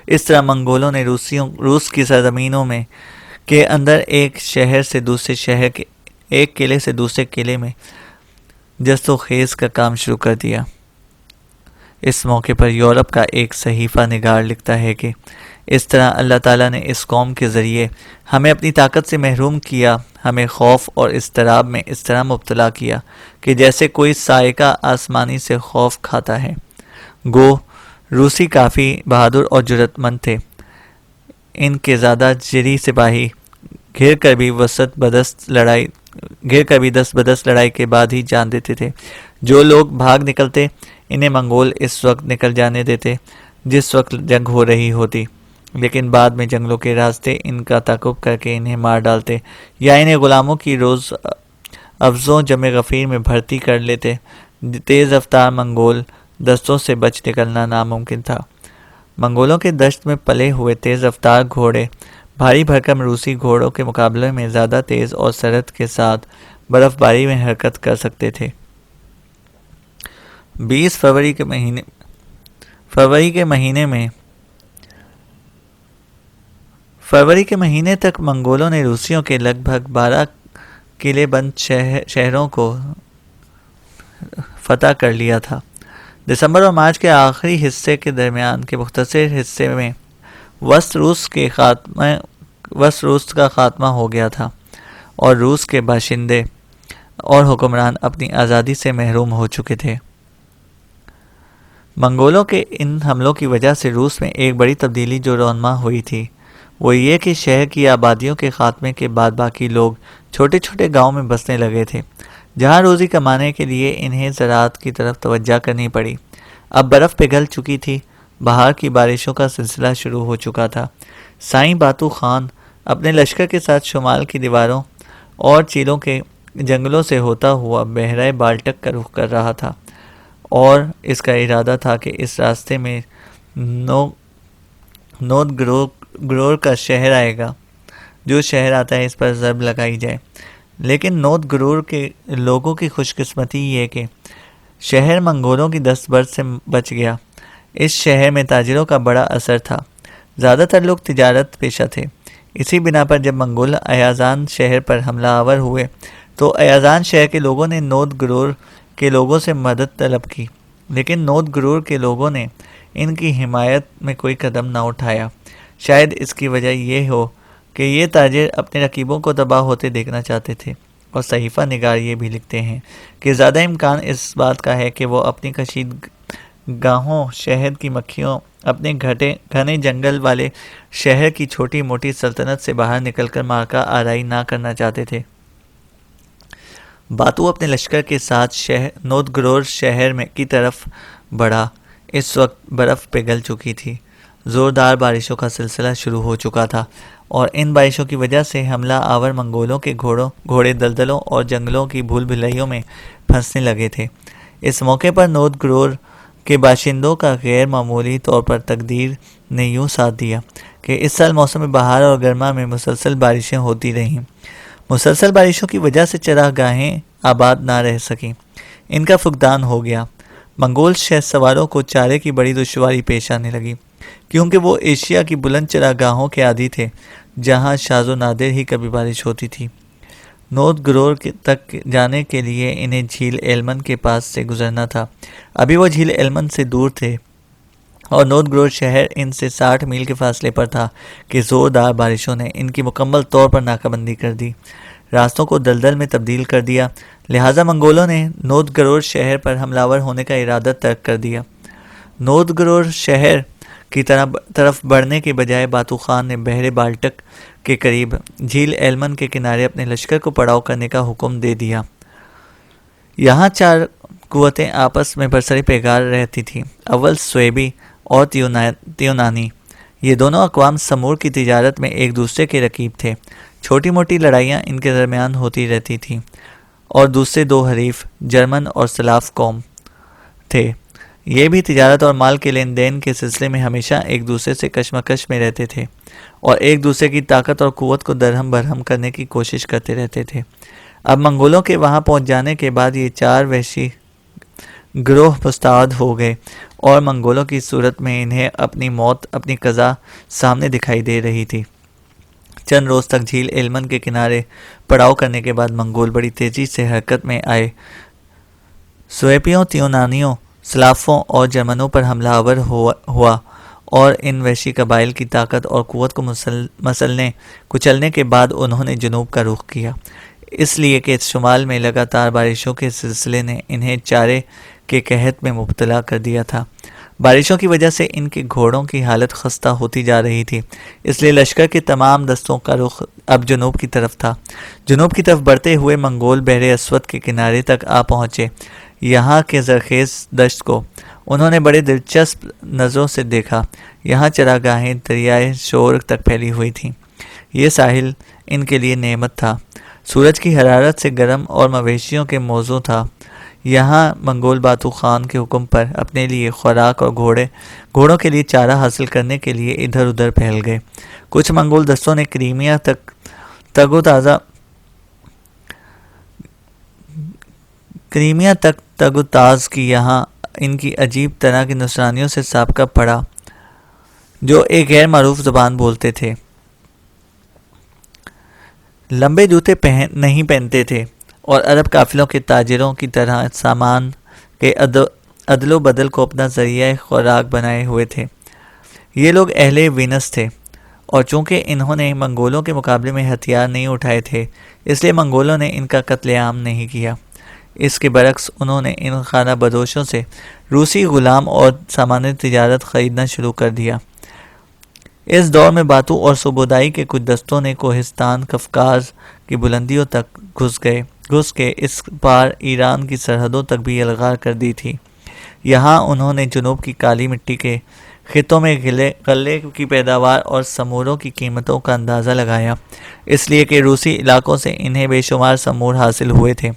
اس طرح منگولوں نے روس کی سرزمینوں میں کے اندر ایک شہر سے دوسرے شہر کے، ایک قلعے سے دوسرے قلعے میں جست و خیز کا کام شروع کر دیا۔ اس موقع پر یورپ کا ایک صحیفہ نگار لکھتا ہے کہ اس طرح اللہ تعالیٰ نے اس قوم کے ذریعے ہمیں اپنی طاقت سے محروم کیا، ہمیں خوف اور اضطراب میں اس طرح مبتلا کیا کہ جیسے کوئی صاعقہ آسمانی سے خوف کھاتا ہے۔ گو روسی کافی بہادر اور جرأت مند تھے۔ ان کے زیادہ جری سپاہی گھر کر بھی دست بدست لڑائی کے بعد ہی جان دیتے تھے۔ جو لوگ بھاگ نکلتے انہیں منگول اس وقت نکل جانے دیتے جس وقت جنگ ہو رہی ہوتی۔ لیکن بعد میں جنگلوں کے راستے ان کا تعاقب کر کے انہیں مار ڈالتے یا انہیں غلاموں کی روز افزوں جمع غفیر میں بھرتی کر لیتے۔ تیز رفتار منگول دستوں سے بچ نکلنا ناممکن تھا۔ منگولوں کے دشت میں پلے ہوئے تیز رفتار گھوڑے بھاری بھرکم روسی گھوڑوں کے مقابلے میں زیادہ تیز اور سرعت کے ساتھ برف باری میں حرکت کر سکتے تھے۔ 20 فروری کے مہینے تک منگولوں نے روسیوں کے لگ بھگ 12 قلعے بند شہروں کو فتح کر لیا تھا۔ دسمبر اور مارچ کے آخری حصے کے درمیان کے مختصر حصے میں وسط روس کا خاتمہ ہو گیا تھا اور روس کے باشندے اور حکمران اپنی آزادی سے محروم ہو چکے تھے۔ منگولوں کے ان حملوں کی وجہ سے روس میں ایک بڑی تبدیلی جو رونما ہوئی تھی وہ یہ کہ شہر کی آبادیوں کے خاتمے کے بعد باقی لوگ چھوٹے چھوٹے گاؤں میں بسنے لگے تھے جہاں روزی کمانے کے لیے انہیں زراعت کی طرف توجہ کرنی پڑی۔ اب برف پگھل چکی تھی، بہار کی بارشوں کا سلسلہ شروع ہو چکا تھا۔ سائیں باتو خان اپنے لشکر کے ساتھ شمال کی دیواروں اور چیلوں کے جنگلوں سے ہوتا ہوا بحیرہ بالٹک کا رخ کر رہا تھا اور اس کا ارادہ تھا کہ اس راستے میں نوت گرور کا شہر آئے گا۔ جو شہر آتا ہے اس پر ضرب لگائی جائے۔ لیکن نوت گرور کے لوگوں کی خوش قسمتی یہ کہ شہر منگولوں کی دست برد سے بچ گیا۔ اس شہر میں تاجروں کا بڑا اثر تھا، زیادہ تر لوگ تجارت پیشہ تھے۔ اسی بنا پر جب منگول ایازان شہر پر حملہ آور ہوئے تو ایازان شہر کے لوگوں نے نوت گرور کے لوگوں سے مدد طلب کی، لیکن نوت گرور کے لوگوں نے ان کی حمایت میں کوئی قدم نہ اٹھایا۔ شاید اس کی وجہ یہ ہو کہ یہ تاجر اپنے رقیبوں کو تباہ ہوتے دیکھنا چاہتے تھے، اور صحیفہ نگار یہ بھی لکھتے ہیں کہ زیادہ امکان اس بات کا ہے کہ وہ اپنی کشیدگاہوں، شہد کی مکھیوں، اپنے گھنے جنگل والے شہر کی چھوٹی موٹی سلطنت سے باہر نکل کر مارکہ آرائی نہ کرنا چاہتے تھے۔ باتو اپنے لشکر کے ساتھ نوت گرور شہر میں کی طرف بڑھا۔ اس وقت برف پگھل چکی تھی، زوردار بارشوں کا سلسلہ شروع ہو چکا تھا اور ان بارشوں کی وجہ سے حملہ آور منگولوں کے گھوڑے دلدلوں اور جنگلوں کی بھول بھلائیوں میں پھنسنے لگے تھے۔ اس موقع پر نوت گرور کے باشندوں کا غیر معمولی طور پر تقدیر نے یوں ساتھ دیا کہ اس سال موسم بہار اور گرما میں مسلسل بارشیں ہوتی رہیں۔ مسلسل بارشوں کی وجہ سے چراہ گاہیں آباد نہ رہ سکیں، ان کا فقدان ہو گیا۔ منگول شہ سواروں کو چارے کی بڑی دشواری پیش آنے لگی، کیونکہ وہ ایشیا کی بلند چراہ گاہوں کے عادی تھے جہاں شاذ و نادر ہی کبھی بارش ہوتی تھی۔ نوت گرور تک جانے کے لیے انہیں جھیل ایلمن کے پاس سے گزرنا تھا۔ ابھی وہ جھیل ایلمن سے دور تھے اور نوت گرور شہر ان سے 60 میل کے فاصلے پر تھا کہ زوردار بارشوں نے ان کی مکمل طور پر ناکہ بندی کر دی، راستوں کو دلدل میں تبدیل کر دیا۔ لہٰذا منگولوں نے نوت گرور شہر پر حملہ آور ہونے کا ارادہ ترک کر دیا۔ نوت گرور شہر کی طرف بڑھنے کے بجائے باتو خان نے بحیرہ بالٹک کے قریب جھیل ایلمن کے کنارے اپنے لشکر کو پڑاؤ کرنے کا حکم دے دیا۔ یہاں 4 قوتیں آپس میں برسر پیکار رہتی تھیں۔ اول سویبی اور تیونانی، یہ دونوں اقوام سمور کی تجارت میں ایک دوسرے کے رقیب تھے۔ چھوٹی موٹی لڑائیاں ان کے درمیان ہوتی رہتی تھیں، اور دوسرے 2 حریف جرمن اور سلاف قوم تھے۔ یہ بھی تجارت اور مال کے لین دین کے سلسلے میں ہمیشہ ایک دوسرے سے کشمکش میں رہتے تھے اور ایک دوسرے کی طاقت اور قوت کو درہم برہم کرنے کی کوشش کرتے رہتے تھے۔ اب منگولوں کے وہاں پہنچ جانے کے بعد یہ 4 وحشی گروہ مستعد ہو گئے اور منگولوں کی صورت میں انہیں اپنی موت، اپنی قضا سامنے دکھائی دے رہی تھی۔ چند روز تک جھیل ایلمن کے کنارے پڑاؤ کرنے کے بعد منگول بڑی تیزی سے حرکت میں آئے۔ سویپیوں، تیونانیوں، سلافوں اور جرمنوں پر حملہ آور ہوا اور ان وحشی قبائل کی طاقت اور قوت کو مسلنے کچلنے کے بعد انہوں نے جنوب کا رخ کیا، اس لیے کہ شمال میں لگاتار بارشوں کے سلسلے نے انہیں چارے کے قحط میں مبتلا کر دیا تھا۔ بارشوں کی وجہ سے ان کے گھوڑوں کی حالت خستہ ہوتی جا رہی تھی، اس لیے لشکر کے تمام دستوں کا رخ اب جنوب کی طرف تھا۔ جنوب کی طرف بڑھتے ہوئے منگول بحر اسود کے کنارے تک آ پہنچے۔ یہاں کے زرخیز دشت کو انہوں نے بڑے دلچسپ نظروں سے دیکھا۔ یہاں چراگاہیں دریائے شور تک پھیلی ہوئی تھیں۔ یہ ساحل ان کے لیے نعمت تھا، سورج کی حرارت سے گرم اور مویشیوں کے موضوع تھا۔ یہاں منگول باتو خان کے حکم پر اپنے لیے خوراک اور گھوڑوں کے لیے چارہ حاصل کرنے کے لیے ادھر ادھر پھیل گئے۔ کچھ منگول دستوں نے کریمیا تک تگ و تاز کی۔ یہاں ان کی عجیب طرح کی نصرانیوں سے سابقہ پڑا جو ایک غیر معروف زبان بولتے تھے، لمبے جوتے نہیں پہنتے تھے اور عرب قافلوں کے تاجروں کی طرح سامان کے عدل و بدل کو اپنا ذریعہ خوراک بنائے ہوئے تھے۔ یہ لوگ اہل وینس تھے، اور چونکہ انہوں نے منگولوں کے مقابلے میں ہتھیار نہیں اٹھائے تھے، اس لیے منگولوں نے ان کا قتل عام نہیں کیا۔ اس کے برعکس انہوں نے ان خانہ بدوشوں سے روسی غلام اور سامان تجارت خریدنا شروع کر دیا۔ اس دور میں باتو اور سوبودائی کے کچھ دستوں نے کوہستان قفقاز کی بلندیوں تک گھس کے اس پار ایران کی سرحدوں تک بھی الغار کر دی تھی۔ یہاں انہوں نے جنوب کی کالی مٹی کے خطوں میں غلے کی پیداوار اور سموروں کی قیمتوں کا اندازہ لگایا، اس لیے کہ روسی علاقوں سے انہیں بے شمار سمور حاصل ہوئے تھے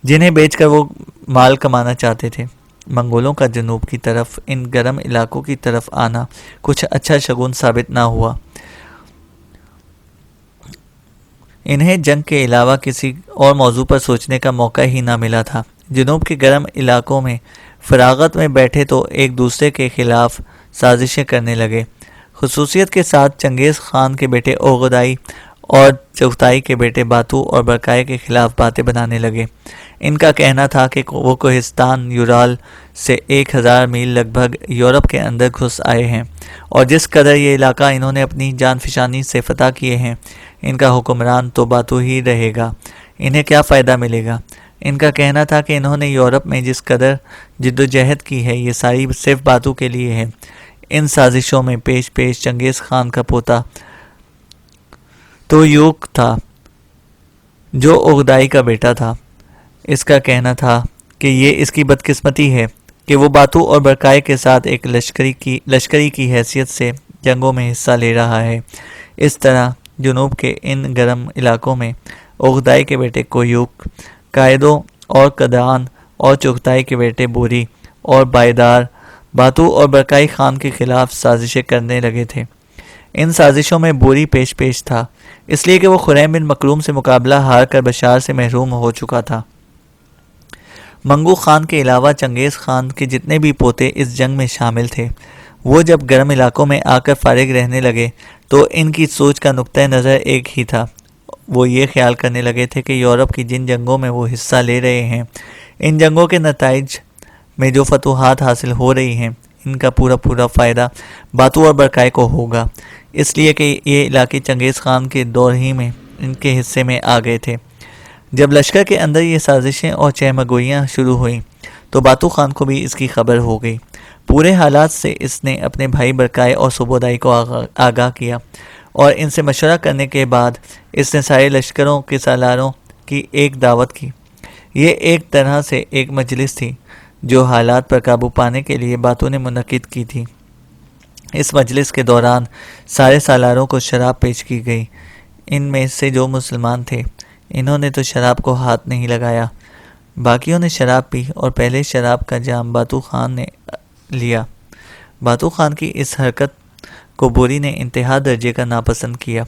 جنہیں بیچ کر وہ مال کمانا چاہتے تھے۔ منگولوں کا جنوب کی طرف ان گرم علاقوں کی طرف آنا کچھ اچھا شگون ثابت نہ ہوا۔ انہیں جنگ کے علاوہ کسی اور موضوع پر سوچنے کا موقع ہی نہ ملا تھا۔ جنوب کے گرم علاقوں میں فراغت میں بیٹھے تو ایک دوسرے کے خلاف سازشیں کرنے لگے، خصوصیت کے ساتھ چنگیز خان کے بیٹے اوغدائی اور چغتائی کے بیٹے باتو اور برکائے کے خلاف باتیں بنانے لگے۔ ان کا کہنا تھا کہ وہ کوہستان یورال سے 1000 میل لگ بھگ یورپ کے اندر گھس آئے ہیں، اور جس قدر یہ علاقہ انہوں نے اپنی جان فشانی سے فتح کیے ہیں، ان کا حکمران تو باتو ہی رہے گا، انہیں کیا فائدہ ملے گا۔ ان کا کہنا تھا کہ انہوں نے یورپ میں جس قدر جد و جہد کی ہے، یہ ساری صرف باتو کے لیے ہے۔ ان سازشوں میں پیش چنگیز خان کا پوتا تویوک تھا جو اوغدائی کا بیٹا تھا۔ اس کا کہنا تھا کہ یہ اس کی بدقسمتی ہے کہ وہ باتو اور برکائے کے ساتھ ایک لشکری کی حیثیت سے جنگوں میں حصہ لے رہا ہے۔ اس طرح جنوب کے ان گرم علاقوں میں اوغدائی کے بیٹے کویوک قائدوں اور کدان اور چغتائی کے بیٹے بوری اور بائیدار باتو اور برکائی خان کے خلاف سازشیں کرنے لگے تھے۔ ان سازشوں میں بوری پیش تھا، اس لیے کہ وہ خریم بن مکروم سے مقابلہ ہار کر بشار سے محروم ہو چکا تھا۔ منگو خان کے علاوہ چنگیز خان کے جتنے بھی پوتے اس جنگ میں شامل تھے، وہ جب گرم علاقوں میں آ کر فارغ رہنے لگے تو ان کی سوچ کا نقطہ نظر ایک ہی تھا۔ وہ یہ خیال کرنے لگے تھے کہ یورپ کی جن جنگوں میں وہ حصہ لے رہے ہیں، ان جنگوں کے نتائج میں جو فتوحات حاصل ہو رہی ہیں، ان کا پورا فائدہ باتو اور برکائے کو ہوگا، اس لیے کہ یہ علاقے چنگیز خان کے دور ہی میں ان کے حصے میں آ گئے تھے۔ جب لشکر کے اندر یہ سازشیں اور چہمگوئیاں شروع ہوئیں تو باتو خان کو بھی اس کی خبر ہو گئی۔ پورے حالات سے اس نے اپنے بھائی برکائے اور سوبودائی کو آگاہ کیا، اور ان سے مشورہ کرنے کے بعد اس نے سارے لشکروں کے سالاروں کی ایک دعوت کی۔ یہ ایک طرح سے ایک مجلس تھی جو حالات پر قابو پانے کے لیے باتو نے منعقد کی تھی۔ اس مجلس کے دوران سارے سالاروں کو شراب پیش کی گئی۔ ان میں سے جو مسلمان تھے انہوں نے تو شراب کو ہاتھ نہیں لگایا، باقیوں نے شراب پی اور پہلے شراب کا جام باتو خان نے لیا۔ باتو خان کی اس حرکت کو بوری نے انتہا درجے کا ناپسند کیا۔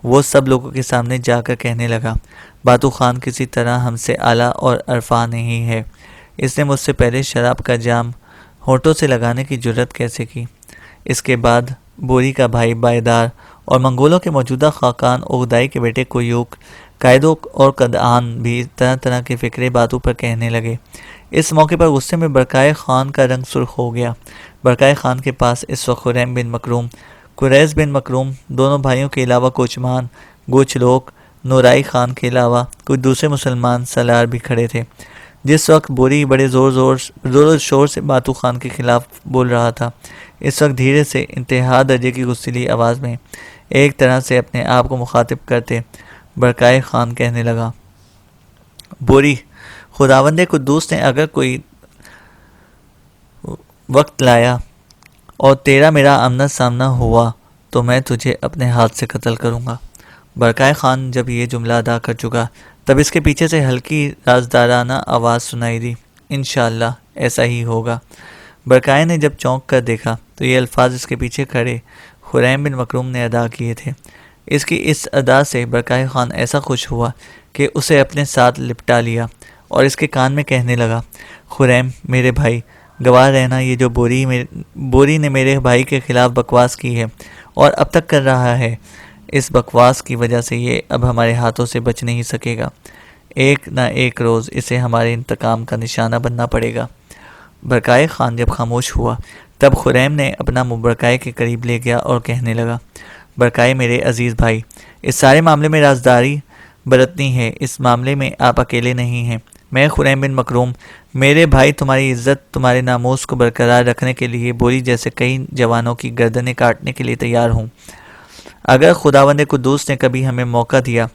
وہ سب لوگوں کے سامنے جا کر کہنے لگا، باتو خان کسی طرح ہم سے اعلیٰ اور ارفع نہیں ہے، اس نے مجھ سے پہلے شراب کا جام ہونٹوں سے لگانے کی جرت کیسے کی۔ اس کے بعد بوری کا بھائی بائیدار اور منگولوں کے موجودہ خاقان اوغدائی کے بیٹے کویوک قائدوں اور کدان بھی طرح کے فکرے باتو پر کہنے لگے۔ اس موقع پر غصے میں برکائے خان کا رنگ سرخ ہو گیا۔ برکائے خان کے پاس اس وقت خریم بن مکروم، قریز بن مکروم دونوں بھائیوں کے علاوہ کوچمان، گوچلوک، نورائی خان کے علاوہ کچھ دوسرے مسلمان سالار بھی کھڑے تھے۔ جس وقت بوری بڑے زور و شور سے باتو خان کے خلاف بول رہا تھا، اس وقت دھیرے سے انتہا درجے کی غصیلی آواز میں ایک طرح سے اپنے آپ کو مخاطب کرتے برکائے خان کہنے لگا، بوری، خداوند قدوس نے اگر کوئی وقت لایا اور تیرا میرا آمنا سامنا ہوا تو میں تجھے اپنے ہاتھ سے قتل کروں گا۔ برقع خان جب یہ جملہ ادا کر چکا تب اس کے پیچھے سے ہلکی رازدارانہ آواز سنائی دی، انشاءاللہ ایسا ہی ہوگا۔ برقع نے جب چونک کر دیکھا تو یہ الفاظ اس کے پیچھے کھڑے خریم بن مکروم نے ادا کیے تھے۔ اس کی اس ادا سے برقع خان ایسا خوش ہوا کہ اسے اپنے ساتھ لپٹا لیا اور اس کے کان میں کہنے لگا، خریم میرے بھائی، گواہ رہنا یہ جو بوری نے میرے بھائی کے خلاف بکواس کی ہے اور اب تک کر رہا ہے، اس بکواس کی وجہ سے یہ اب ہمارے ہاتھوں سے بچ نہیں سکے گا۔ ایک نہ ایک روز اسے ہمارے انتقام کا نشانہ بننا پڑے گا۔ برقع خان جب خاموش ہوا تب خریم نے اپنا منہ برقع کے قریب لے گیا اور کہنے لگا، برقع میرے عزیز بھائی، اس سارے معاملے میں رازداری برتنی ہے۔ اس معاملے میں آپ اکیلے نہیں ہیں۔ میں خریم بن مکروم، میرے بھائی تمہاری عزت، تمہارے ناموس کو برقرار رکھنے کے لیے بوری جیسے کئی جوانوں کی گردنیں کاٹنے کے لیے تیار ہوں۔ اگر خداوند قدوس نے کبھی ہمیں موقع دیا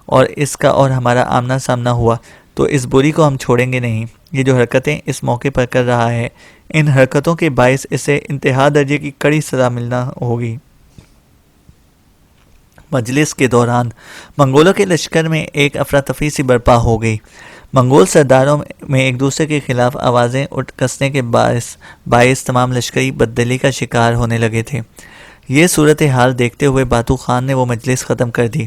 اور اس کا اور ہمارا آمنا سامنا ہوا تو اس بوری کو ہم چھوڑیں گے نہیں۔ یہ جو حرکتیں اس موقع پر کر رہا ہے، ان حرکتوں کے باعث اسے انتہا درجے کی کڑی سزا ملنا ہوگی۔ مجلس کے دوران منگولوں کے لشکر میں ایک افراتفری سی برپا ہو گئی۔ منگول سرداروں میں ایک دوسرے کے خلاف آوازیں اٹھ کسنے کے باعث تمام لشکری بددلی کا شکار ہونے لگے تھے۔ یہ صورتحال دیکھتے ہوئے باتو خان نے وہ مجلس ختم کر دی۔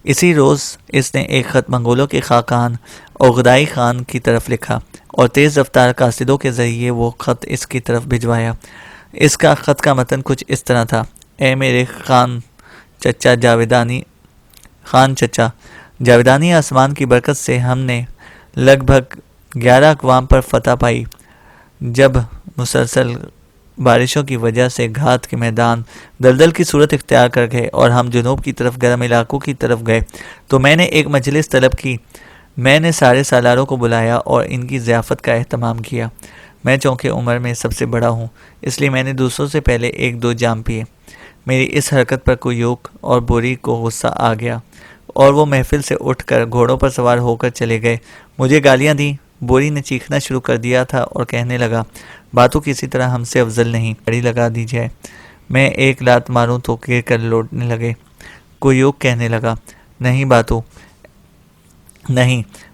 اسی روز اس نے ایک خط منگولوں کے خاقان اوغدائی خان کی طرف لکھا اور تیز رفتار قاصدوں کے ذریعے وہ خط اس کی طرف بھجوایا۔ اس کا خط کا متن کچھ اس طرح تھا، اے میرے خان چچا جاویدانی آسمان کی برکت سے ہم نے لگ بھگ 11 اقوام پر فتح پائی۔ جب مسلسل بارشوں کی وجہ سے گھات کے میدان دلدل کی صورت اختیار کر گئے اور ہم جنوب کی طرف گرم علاقوں کی طرف گئے تو میں نے ایک مجلس طلب کی۔ میں نے سارے سالاروں کو بلایا اور ان کی ضیافت کا اہتمام کیا۔ میں چونکہ عمر میں سب سے بڑا ہوں اس لیے میں نے دوسروں سے پہلے 1-2 جام پیے۔ میری اس حرکت پر کویوک اور بوری کو غصہ آ گیا اور وہ محفل سے اٹھ کر گھوڑوں پر سوار ہو کر چلے گئے۔ مجھے گالیاں دیں۔ بوری نے چیخنا شروع کر دیا تھا اور کہنے لگا، باتو کسی طرح ہم سے افضل نہیں، بڑی لگا دی جائے۔ میں ایک لات ماروں تو گر کر لوٹنے لگے۔ کویوک کہنے لگا، نہیں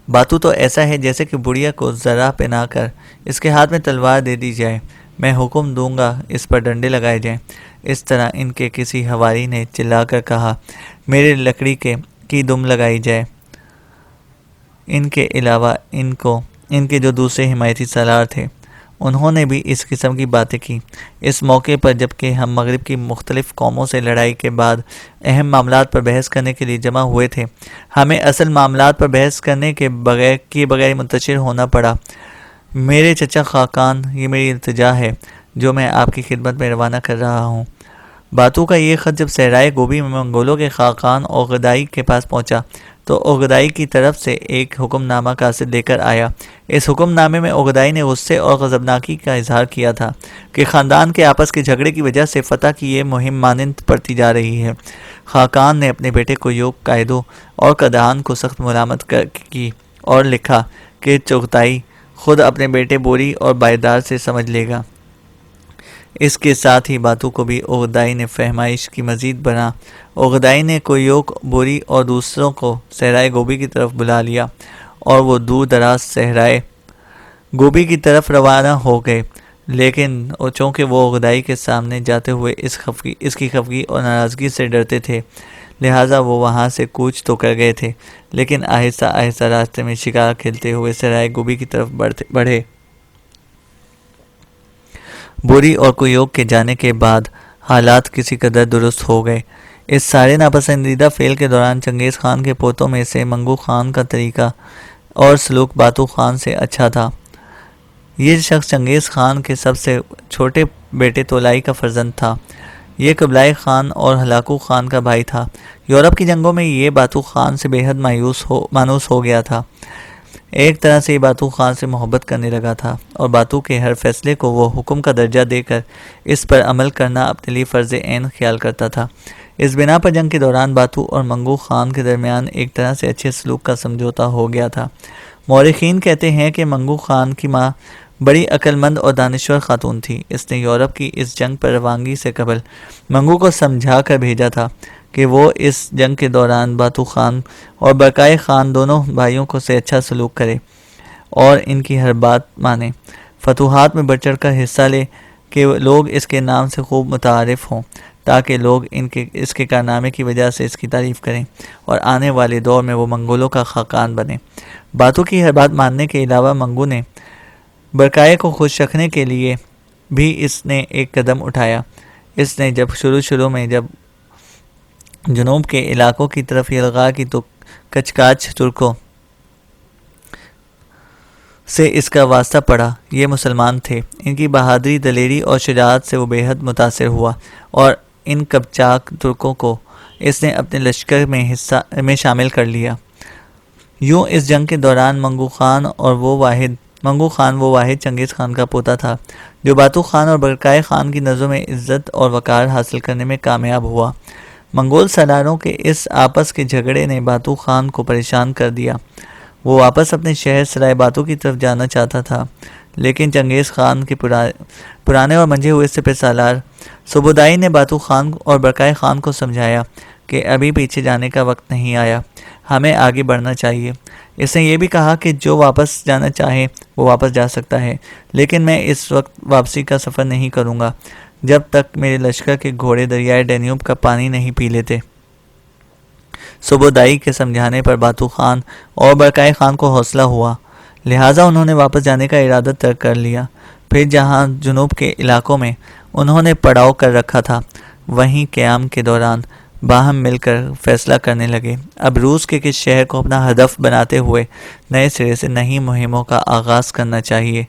باتو تو ایسا ہے جیسے کہ بڑھیا کو ذرا پہنا کر اس کے ہاتھ میں تلوار دے دی جائے۔ میں حکم دوں گا اس پر ڈنڈے لگائے جائیں۔ اس طرح ان کے کسی ہواری نے چلا کر کہا، میرے لکڑی کی دم لگائی جائے۔ ان کے علاوہ ان کے جو دوسرے حمایتی سالار تھے انہوں نے بھی اس قسم کی باتیں کی۔ اس موقع پر جبکہ ہم مغرب کی مختلف قوموں سے لڑائی کے بعد اہم معاملات پر بحث کرنے کے لیے جمع ہوئے تھے، ہمیں اصل معاملات پر بحث کرنے کے بغیر منتشر ہونا پڑا۔ میرے چچا خاقان، یہ میری التجا ہے جو میں آپ کی خدمت میں روانہ کر رہا ہوں۔ باتو کا یہ خط جب صحرائے گوبی میں منگولوں کے خاقان اوغدائی کے پاس پہنچا تو اوغدائی کی طرف سے ایک حکم نامہ قاصد لے کر آیا۔ اس حکم نامے میں اوغدائی نے غصے اور غضبناکی کا اظہار کیا تھا کہ خاندان کے آپس کے جھگڑے کی وجہ سے فتح کی یہ مہم مانند پڑتی جا رہی ہے۔ خاقان نے اپنے بیٹے کویوک قائدو اور قدحان کو سخت ملامت کی اور لکھا کہ چغتائی خود اپنے بیٹے بوری اور بائیدار سے سمجھ لے گا۔ اس کے ساتھ ہی باتو کو بھی اوغدائی نے فہمائش کی مزید بنا۔ اوغدائی نے کویوک، بوری اور دوسروں کو صحرائے گوبی کی طرف بلا لیا اور وہ دور دراز صحرائے گوبی کی طرف روانہ ہو گئے، لیکن چونکہ وہ اوغدائی کے سامنے جاتے ہوئے اس کی خفگی اور ناراضگی سے ڈرتے تھے لہٰذا وہ وہاں سے کوچ تو کر گئے تھے، لیکن آہستہ آہستہ راستے میں شکار کھیلتے ہوئے صحرائے گوبی کی طرف بڑھے۔ بوری اور کویوک کے جانے کے بعد حالات کسی قدر درست ہو گئے۔ اس سارے ناپسندیدہ فعل کے دوران چنگیز خان کے پوتوں میں سے منگو خان کا طریقہ اور سلوک باتو خان سے اچھا تھا۔ یہ شخص چنگیز خان کے سب سے چھوٹے بیٹے تولائی کا فرزند تھا۔ یہ قبلائی خان اور ہلاکو خان کا بھائی تھا۔ یورپ کی جنگوں میں یہ باتو خان سے بے حد مانوس ہو گیا تھا۔ ایک طرح سے یہ باتو خان سے محبت کرنے لگا تھا اور باتو کے ہر فیصلے کو وہ حکم کا درجہ دے کر اس پر عمل کرنا اپنے لیے فرض عین خیال کرتا تھا۔ اس بنا پر جنگ کے دوران باتو اور منگو خان کے درمیان ایک طرح سے اچھے سلوک کا سمجھوتا ہو گیا تھا۔ مورخین کہتے ہیں کہ منگو خان کی ماں بڑی عقل مند اور دانشور خاتون تھی. اس نے یورپ کی اس جنگ پر روانگی سے قبل منگو کو سمجھا کر بھیجا تھا کہ وہ اس جنگ کے دوران باتو خان اور برکائے خان دونوں بھائیوں کو سے اچھا سلوک کرے اور ان کی ہر بات مانے، فتوحات میں بڑھ چڑھ کر حصہ لے کہ لوگ اس کے نام سے خوب متعارف ہوں، تاکہ لوگ اس کے کارنامے کی وجہ سے اس کی تعریف کریں اور آنے والے دور میں وہ منگولوں کا خاقان بنے. باتو کی ہر بات ماننے کے علاوہ منگو نے برکائے کو خوش رکھنے کے لیے بھی اس نے ایک قدم اٹھایا. اس نے جب شروع میں جب جنوب کے علاقوں کی طرف یلغا کی تو کچکاچ ترکوں سے اس کا واسطہ پڑا. یہ مسلمان تھے. ان کی بہادری، دلیری اور شجاعت سے وہ بے حد متاثر ہوا اور ان قپچاق ترکوں کو اس نے اپنے لشکر میں شامل کر لیا. یوں اس جنگ کے دوران منگو خان وہ واحد چنگیز خان کا پوتا تھا جو باتو خان اور برکائے خان کی نظروں میں عزت اور وقار حاصل کرنے میں کامیاب ہوا. منگول سرداروں کے اس آپس کے جھگڑے نے باتو خان کو پریشان کر دیا. وہ واپس اپنے شہر سرائے باتو کی طرف جانا چاہتا تھا، لیکن چنگیز خان کے پرانے اور منجھے ہوئے سپہ سالار سبودائی نے باتو خان اور برکائے خان کو سمجھایا کہ ابھی پیچھے جانے کا وقت نہیں آیا، ہمیں آگے بڑھنا چاہیے. اس نے یہ بھی کہا کہ جو واپس جانا چاہے وہ واپس جا سکتا ہے، لیکن میں اس وقت واپسی کا سفر نہیں کروں گا جب تک میرے لشکر کے گھوڑے دریائے ڈینیوب کا پانی نہیں پی لیتے. سبودائی کے سمجھانے پر باتو خان اور برکائے خان کو حوصلہ ہوا، لہٰذا انہوں نے واپس جانے کا ارادہ ترک کر لیا. پھر جہاں جنوب کے علاقوں میں انہوں نے پڑاؤ کر رکھا تھا، وہیں قیام کے دوران باہم مل کر فیصلہ کرنے لگے اب روس کے کس شہر کو اپنا ہدف بناتے ہوئے نئے سرے سے نئی مہموں کا آغاز کرنا چاہیے.